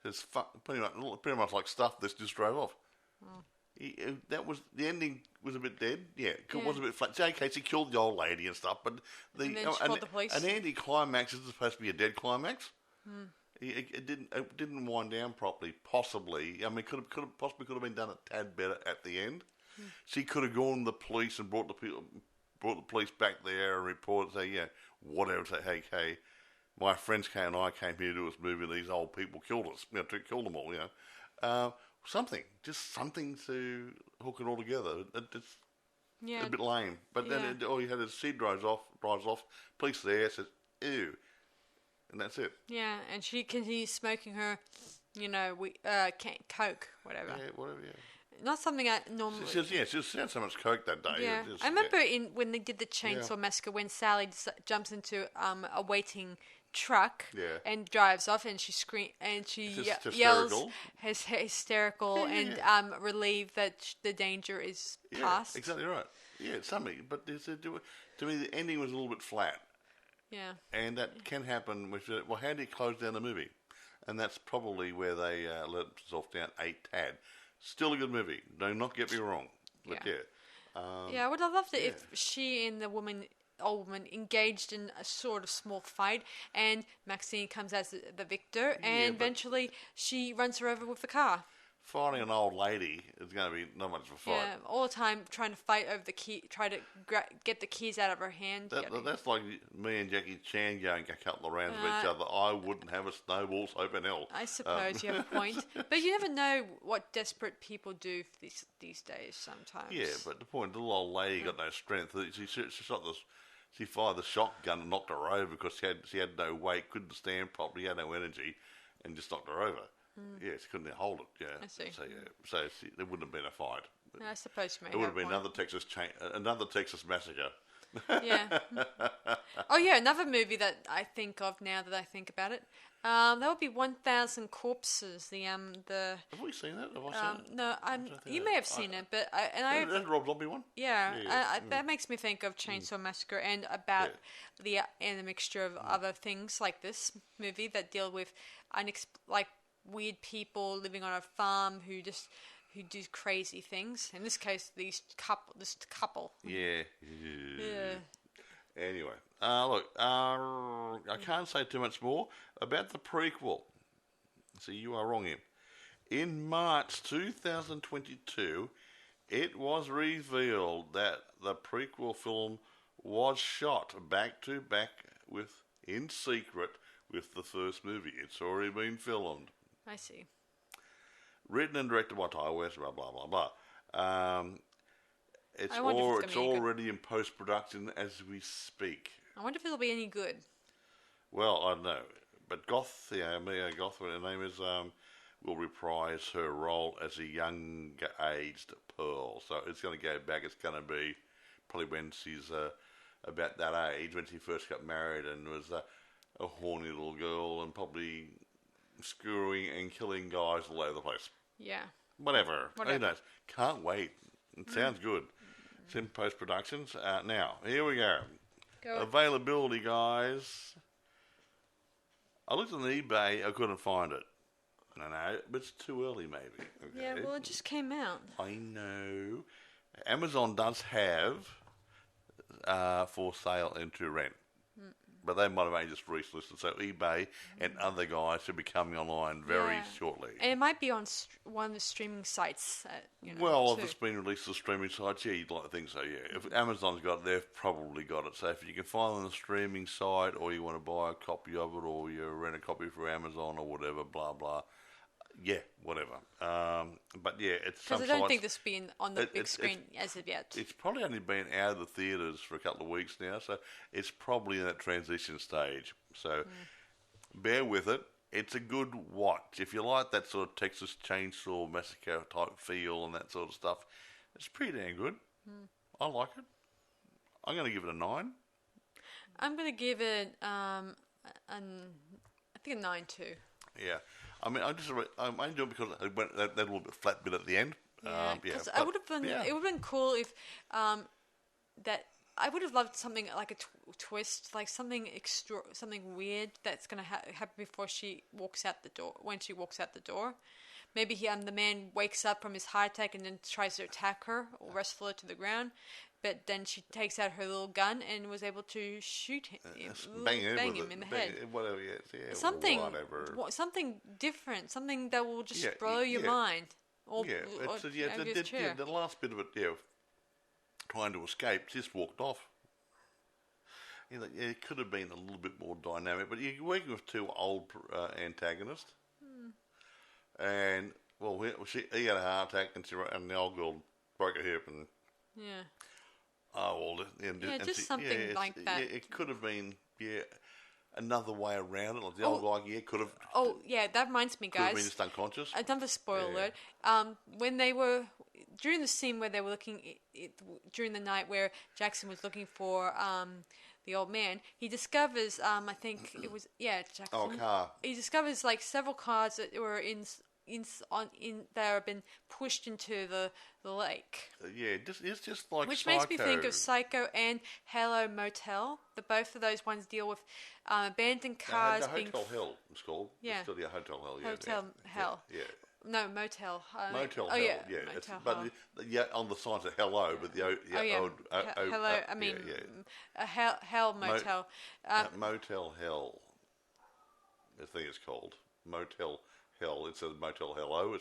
Says pretty much like stuff. This just drove off. Oh. That was the ending. Was a bit dead. Yeah, it was a bit flat. Okay, she killed the old lady and stuff, but and then she called the police. An anti-climax is supposed to be a dead climax. It didn't wind down properly. Possibly, I mean, could have been done a tad better at the end. She could have gone to the police and brought the police back there and reported, say, whatever. Say, hey, my friends came and I came here to do this movie. And these old people killed us. Killed them all. Just something to hook it all together. It's a bit lame. But then all you had is she drives off. Police there says, ew. And that's it. Yeah, and she continues smoking her, coke, whatever. Yeah, whatever, yeah. Not something I normally... She had so much coke that day. Yeah. I remember when they did the Chainsaw Massacre, when Sally jumps into a waiting truck and drives off, and she yells hysterical and relieved that the danger is past. Exactly right. Yeah, it's something. But to me, the ending was a little bit flat. Yeah. And that can happen with, how do you close down the movie? And that's probably where they let themselves down a tad. Still a good movie. Do not get me wrong. But I would have loved it if she and the old woman engaged in a sort of small fight, and Maxine comes as the victor, and eventually she runs her over with the car. Fighting an old lady is going to be not much of a fight. Yeah, all the time trying to fight over the key, try to get the keys out of her hand. That's like me and Jackie Chan going a couple of rounds with each other. I wouldn't have a snowball's hope in hell. I suppose you have a point. But you never know what desperate people do these days sometimes. Yeah, but the point, the little old lady got no strength. She fired the shotgun and knocked her over because she had no weight, couldn't stand properly, had no energy, and just knocked her over. Yeah, she couldn't hold it. Yeah, I see. So there wouldn't have been a fight. I suppose you may. It would have been another Texas massacre. Yeah. Oh yeah, another movie that I think of now that I think about it. That would be 1,000 Corpses. Have we seen that? Have I seen it? No, you may have seen it, but that's Rob Zombie one. Yeah, that makes me think of Chainsaw Massacre and about and a mixture of other things like this movie that deal with weird people living on a farm who do crazy things. In this case, this couple. Yeah. Anyway, look, I can't say too much more about the prequel. See, you are wrong here. In March 2022, it was revealed that the prequel film was shot back to back in secret with the first movie. It's already been filmed. I see. Written and directed by Ty West, blah, blah, blah, blah. It's already in post-production as we speak. I wonder if it'll be any good. Well, I don't know. But Mia Goth, what her name is, will reprise her role as a young-aged Pearl. So it's going to go back. It's going to be probably when she's about that age, when she first got married and was a horny little girl and probably screwing and killing guys all over the place. Yeah. Whatever. Who knows? Can't wait. It sounds good. It's in post-productions. Now, here we go. Availability, guys. I looked on eBay. I couldn't find it. No, but it's too early, maybe. Okay. Yeah, well, it just came out. I know. Amazon does have for sale and to rent. But they might have only just listed. So eBay and other guys should be coming online very shortly. And it might be on one of the streaming sites. Well, if it's been released to streaming sites, you'd like to think so, yeah. If Amazon's got it, they've probably got it. So if you can find it on the streaming site or you want to buy a copy of it or you rent a copy for Amazon or whatever, blah, blah. Yeah, whatever. But yeah, it's some because I don't think this will be on the big screen as of yet. It's probably only been out of the theatres for a couple of weeks now, so it's probably in that transition stage. So bear with it. It's a good watch. If you like that sort of Texas Chainsaw Massacre type feel and that sort of stuff, it's pretty damn good. I like it. I'm going to give it a 9. I'm going to give it, I think a 9 too. Yeah. I mean, I'm only doing it because it went that little bit flat bit at the end. Because I would have been. It would have been cool if that. I would have loved something like a twist, like something something weird that's going to happen before she walks out the door. When she walks out the door, maybe the man wakes up from his heart attack and then tries to attack her or wrestle her to the ground. But then she takes out her little gun and was able to shoot him, bang him in the head. Whatever, something different, something that will just blow your mind. The last bit of it, trying to escape, just walked off. It could have been a little bit more dynamic, but you're working with two old antagonists, and he had a heart attack, and the old girl broke her hip, and Oh, well, just something like that. Yeah, it could have been, another way around it. Like the old guy, could have. Oh, yeah, that reminds me, guys. Could have been just unconscious. Another spoiler alert. When they were during the scene where they were looking during the night where Jackson was looking for the old man, he discovers I think it was Jackson. Oh, a car. He discovers like several cars that were that have been pushed into the lake. It's just like which Psycho. Makes me think of Psycho and Hello Motel. Both of those ones deal with abandoned cars. The Hotel Hell, it's called. Yeah. It's still Hotel Hell. Yeah. Hotel Hell. Yeah. No, Motel. Motel Hell. Yeah. Motel Hell. On the signs of hello, but hello. I mean, Hell Motel. Motel Hell. I think it's called Motel Hell. It says Motel Hello.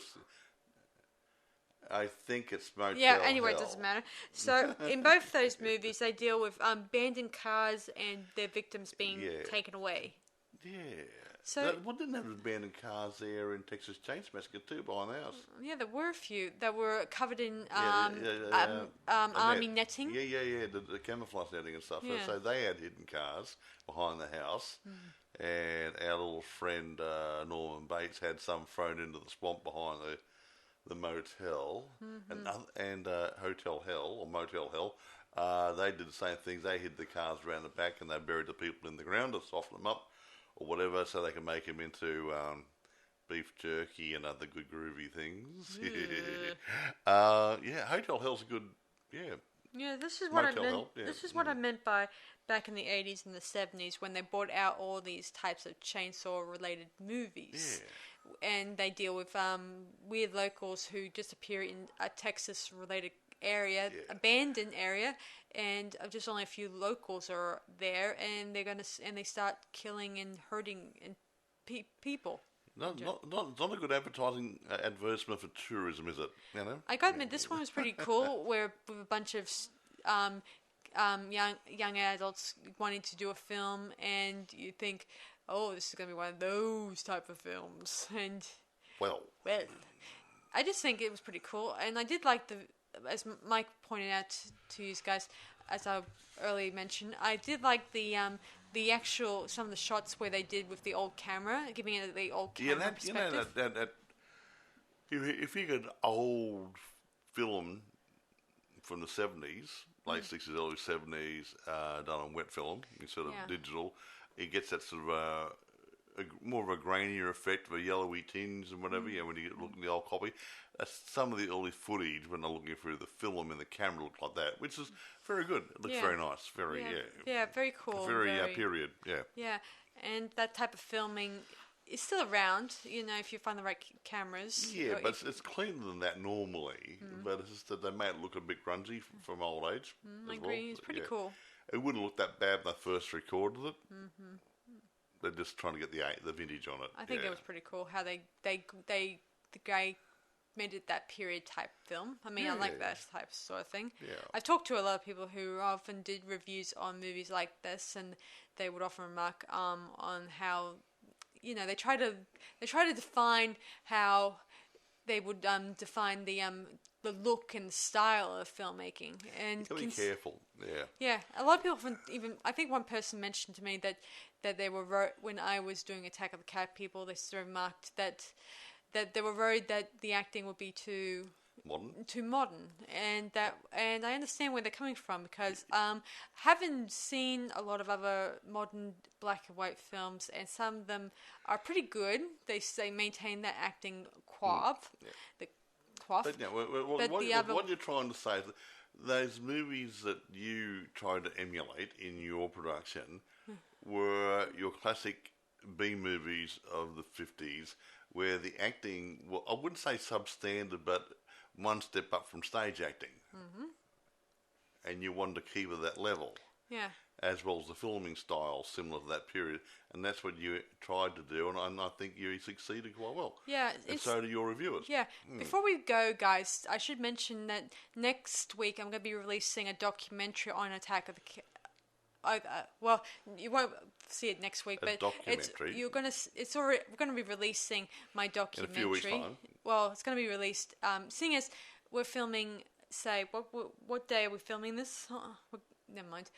I think it's Motel anyway, Hell. It doesn't matter. So, in both those movies, they deal with abandoned cars and their victims being taken away. Yeah. So, didn't have abandoned cars there in Texas Chainsaw Massacre too, behind the house? Yeah, there were a few that were covered in army netting. Yeah, the camouflage netting and stuff. Yeah. So they had hidden cars behind the house. And our little friend Norman Bates had some thrown into the swamp behind the motel and Hotel Hell or Motel Hell. They did the same things. They hid the cars around the back and they buried the people in the ground to soften them up or whatever, so they can make them into beef jerky and other good groovy things. Hotel Hell's a good. Yeah, this is what I meant. This is what I meant by back in the 80s and the 70s when they brought out all these types of chainsaw-related movies. Yeah. And they deal with weird locals who disappear in a Texas-related area, abandoned area, and just only a few locals are there, and they start killing and hurting people. Not a good advertising advertisement for tourism, is it? You know. I got to admit, this one was pretty cool. Where with a bunch of young adults wanting to do a film, and you think, oh, this is going to be one of those type of films, and Well, I just think it was pretty cool, and I did like as Mike pointed out to you guys, as I earlier mentioned, I did like the actual some of the shots where they did with the old camera, giving it the old camera perspective. that if you get an old film from the 70s, late 60s, early 70s, done on wet film instead of digital, it gets that sort of more of a grainier effect, of a yellowy tinge and whatever. Yeah, when you look at the old copy, that's some of the early footage when they're looking through the film and the camera looked like that, which is very good. It looks very nice, very very cool, very period. Yeah, and that type of filming is still around. You know, if you find the right cameras. Yeah, but it's cleaner than that normally. But it's just that they may look a bit grungy from old age. I agree. It's pretty cool. It wouldn't look that bad when they first recorded it. They're just trying to get the vintage on it. I think it was pretty cool how the guy made it that period type film. I mean, I like that type sort of thing. Yeah. I've talked to a lot of people who often did reviews on movies like this, and they would often remark on how, you know, they try to define how they would define the look and style of filmmaking. And you gotta be careful. Yeah. Yeah, a lot of people even I think one person mentioned to me that they were when I was doing Attack of the Cat People, they sort of remarked that they were worried that the acting would be too modern, and I understand where they're coming from, because having seen a lot of other modern black and white films, and some of them are pretty good. They maintain that acting quality. But what you're trying to say is that those movies that you tried to emulate in your production were your classic B movies of the 50s, where the acting, well, I wouldn't say substandard, but one step up from stage acting. And you wanted to keep it at that level. Yeah. As well as the filming style similar to that period. And that's what you tried to do, and I think you succeeded quite well. Yeah. And so do your reviewers. Yeah. Before we go, guys, I should mention that next week I'm going to be releasing a documentary on Attack of the Cat. Well, you won't see it next week, but we're going to be releasing my documentary. In a few weeks' time. Well, it's going to be released. Seeing as we're filming, say, what day are we filming this? Never mind.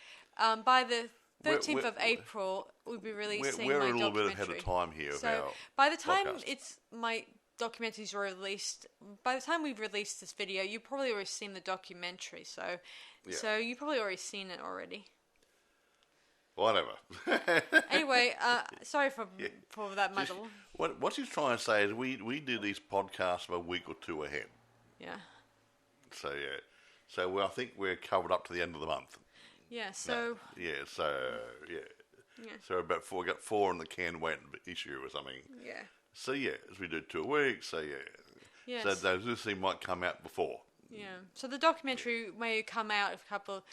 By the 13th of April, we'll be releasing my documentary. We're a little bit ahead of time here. So by the time my documentaries are released, by the time we've released this video, you've probably already seen the documentary. So you've probably already seen it already. Whatever. Anyway, sorry for that muddle. What she's trying to say is we do these podcasts a week or two ahead. Yeah. So I think we're covered up to the end of the month. Yeah. So. So we got 4 in the can wait issue or something. Yeah. So as we do 2 a week. So Yes. So this thing might come out before. Yeah. So the documentary may come out a couple.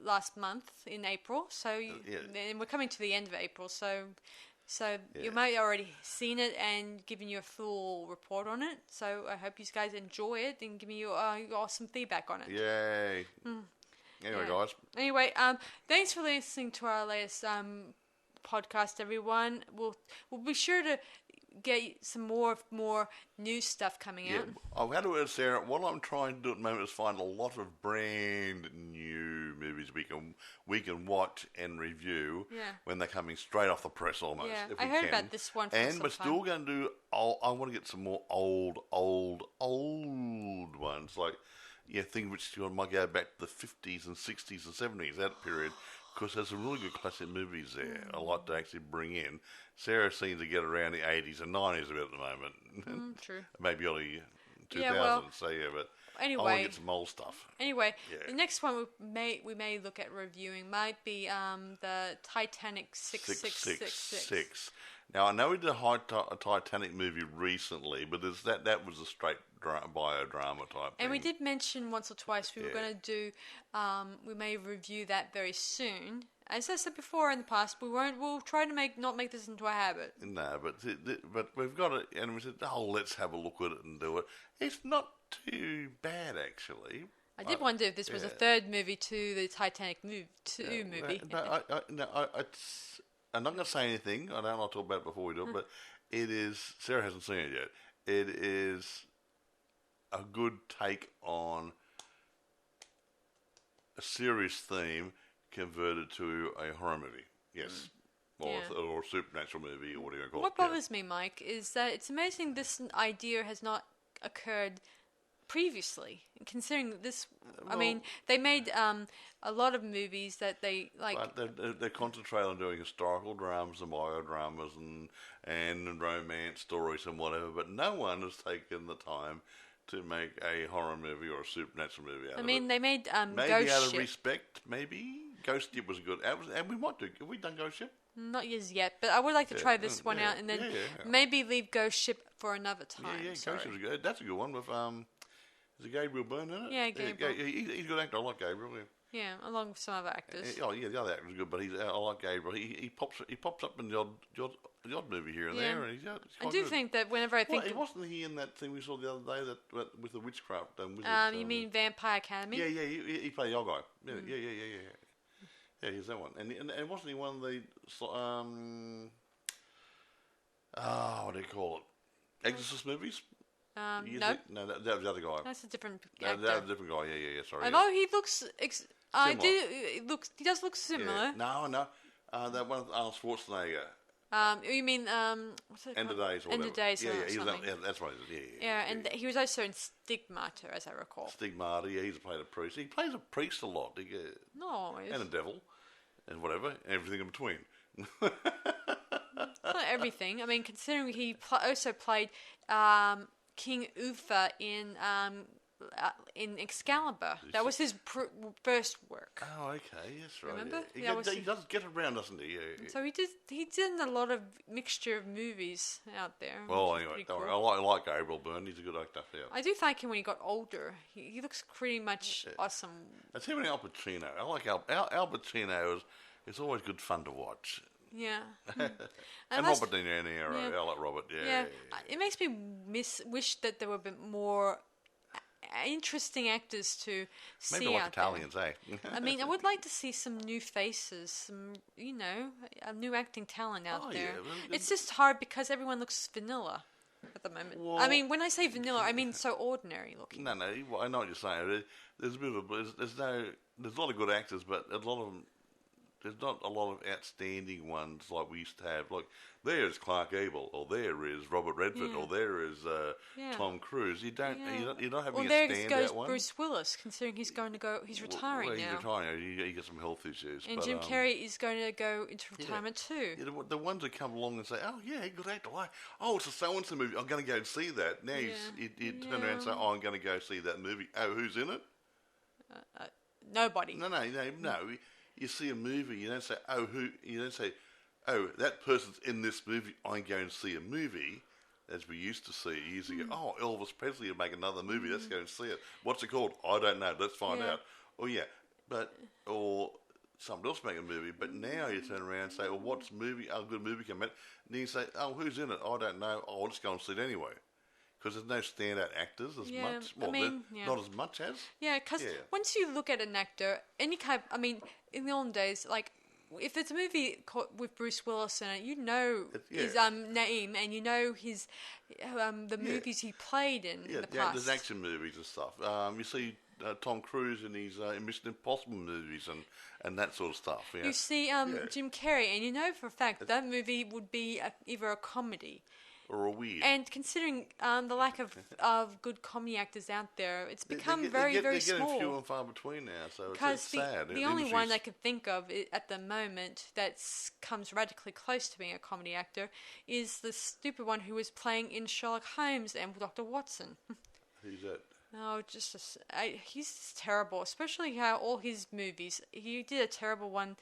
Last month in April. So and we're coming to the end of April. So you might already seen it and given you a full report on it. So I hope you guys enjoy it and give me your awesome feedback on it. Yay! Anyway, guys. Anyway, thanks for listening to our latest podcast, everyone. We'll be sure to get some more new stuff coming out. I've had to work, Sarah. What I'm trying to do at the moment is find a lot of brand new movies we can watch and review when they're coming straight off the press almost. Yeah, I heard about this one. And we're still going to do. I want to get some more old ones, like things which might go back to the 50s and 60s and 70s, that period. Because there's some really good classic movies there I like to actually bring in. Sarah seems to get around the 80s and 90s a bit at the moment. True. Maybe early 2000s. But anyway, I want to get some old stuff. Anyway, the next one we may look at reviewing might be the Titanic 666. Now, I know we did a Titanic movie recently, but that was a straight biodrama type And thing. we did mention once or twice we were going to do, we may review that very soon. As I said before in the past, we'll try to not make this into a habit. No, but we've got it, and we said, let's have a look at it and do it. It's not too bad, actually. I did wonder if this was a third movie to the Titanic movie. I'm not going to say anything. I don't want to talk about it before we do it, but it is. Sarah hasn't seen it yet. It is a good take on a serious theme converted to a horror movie. Yes. Or a supernatural movie, or what do you call it? What bothers me, Mike, is that it's amazing this idea has not occurred previously. Considering this, I mean, they made a lot of movies that they like. But they concentrate on doing historical dramas and biodramas and romance stories and whatever. But no one has taken the time to make a horror movie or a supernatural movie out of it. I mean, they made maybe Ghost out of Ship. Respect, maybe. Ghost Ship was good. And we might do. Have we done Ghost Ship? Not yet, but I would like to try this one out and then maybe leave Ghost Ship for another time. Yeah, Ghost Ship was good. That's a good one with is it Gabriel Byrne in it? Yeah, Gabriel. He's a good actor. I like Gabriel. Yeah, along with some other actors. The other actor was good, but I like Gabriel. He pops up in the odd movie here and there, and he's I do think that whenever I think... wasn't he in that thing we saw the other day that with the witchcraft wizards? You mean Vampire Academy? Yeah, he played the old guy. Yeah. Yeah, he's that one. And wasn't he one of the what do you call it? Exorcist movies? No. No, that was the other guy. That's a different actor. That was a different guy. Yeah. Sorry. Although he looks... He does look similar. Yeah. No. That one with Arnold Schwarzenegger. You mean what's it End of called? Days or End whatever. of Days. That's right. Yeah, and he was also in Stigmata, as I recall. Stigmata. Yeah, he's played a priest. He plays a priest a lot. No, and a devil, and whatever, everything in between. Not everything. I mean, considering he also played King Uther in Excalibur. That was his first work. Oh, okay, that's right. Remember? Yeah. He does get around, doesn't he? Yeah. So he did a lot of mixture of movies out there. Well, anyway, cool. I like Gabriel Byrne. He's a good actor. Yeah. I do like him when he got older. He looks pretty much awesome. That's him and Al Pacino. I like Al Pacino. It's always good fun to watch. Yeah. and Robert De Niro. Yeah. I like Robert. Yeah. It makes me wish that there were a bit more interesting actors to see Maybe like out Italians, there. I mean, I would like to see some new faces, some, new acting talent out there. Yeah. It's just hard because everyone looks vanilla at the moment. Well, I mean, when I say vanilla, I mean so ordinary looking. No, I know what you're saying. There's a bit of there's a lot of good actors, but a lot of them. There's not a lot of outstanding ones like we used to have. Like, there's Clark Gable, or there is Robert Redford, or there is Tom Cruise. You're not having a standout goes one. Bruce Willis, considering he's retiring now. He's retiring. He got some health issues. And Jim Carrey is going to go into retirement too. Yeah, the ones that come along and say, "Oh yeah, good actor. It's a so-and-so movie. I'm going to go and see that." Now you turn around and say, "Oh, I'm going to go see that movie." Oh, who's in it? Nobody. No. You see a movie, you don't say, you don't say, that person's in this movie, I'm going to see a movie, as we used to see years ago. Oh, Elvis Presley will make another movie, let's go and see it. What's it called? I don't know, let's find out. Or somebody else make a movie, but now you turn around and say, what's a good movie come out? And you say, who's in it? I don't know, I'll just go and see it anyway. Because there's no standout actors as much. Well, not as much as. Yeah, because once you look at an actor, any kind. In the olden days, like if it's a movie with Bruce Willis in it, his name and his the movies he played in the past. Yeah, there's action movies and stuff. You see Tom Cruise in his Mission Impossible movies and that sort of stuff. Yeah. You see Jim Carrey, and for a fact that movie would be either a comedy. Or a weird. And considering the lack of good comedy actors out there, it's become very small. They're getting few and far between now, so it's sad. The only one I can think of at the moment that comes radically close to being a comedy actor is the stupid one who was playing in Sherlock Holmes and Dr. Watson. Who's that? Oh, he's just terrible, especially how all his movies. He did a terrible one,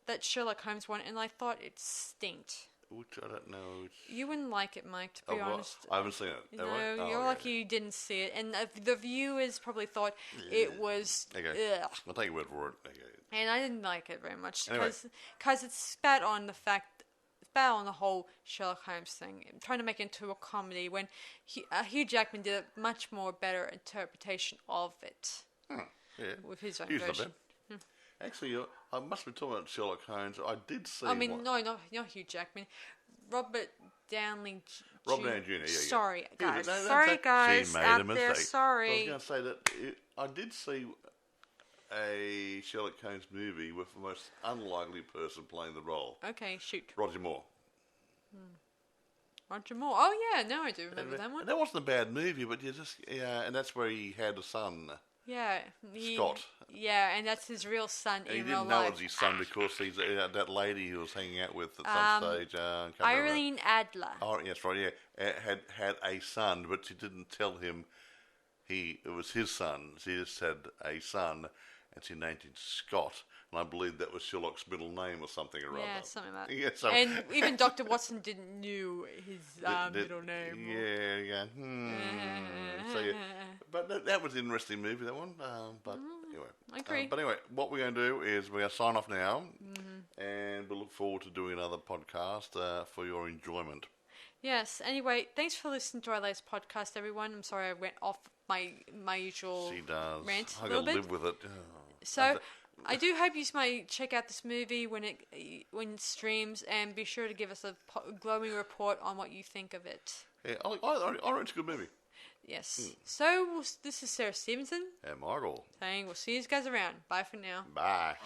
that Sherlock Holmes one, and I thought it stinked. which I don't know. You wouldn't like it, Mike, to be honest. I haven't seen it. No, you're lucky you didn't see it. And the viewers probably thought it was... Okay. Ugh. I'll take your word for it. Okay. And I didn't like it very much Anyway. because it spat on the whole Sherlock Holmes thing, trying to make it into a comedy when Hugh Jackman did a much more better interpretation of it with his own version. Actually, I must be talking about Sherlock Holmes. I did see. I mean, no, not Hugh Jackman, Robert Downey. Robert Downey Jr. Yeah. Sorry, guys. Sorry, guys. She made out a there. mistake. Sorry. I was going to say that I did see a Sherlock Holmes movie with the most unlikely person playing the role. Okay, shoot. Roger Moore. Roger Moore. Oh yeah, no, I do remember that one. And that wasn't a bad movie, but and that's where he had a son. Yeah, Scott. Yeah, and that's his real son And he in real didn't know life. it was his son because he's that lady he was hanging out with at some stage. Irene Adler. Oh, yes, right, yeah. Had a son, but she didn't tell him it was his son. She just had a son, and she named him Scott. And I believe that was Sherlock's middle name or something or other. Yeah, something like that. Yeah, so, and even Dr. Watson didn't knew his middle name. Yeah. So, yeah. But that was an interesting movie, that one. But anyway. I agree. But anyway, what we're going to do is we're going to sign off now. And we'll look forward to doing another podcast for your enjoyment. Yes. Anyway, thanks for listening to our latest podcast, everyone. I'm sorry I went off my usual rant a little bit. I got to live with it. So I do hope you might check out this movie when it streams, and be sure to give us a glowing report on what you think of it. Yeah, I reckon it's a good movie. Yes. So this is Sarah Stephenson And Michael. saying we'll see you guys around. Bye for now. Bye.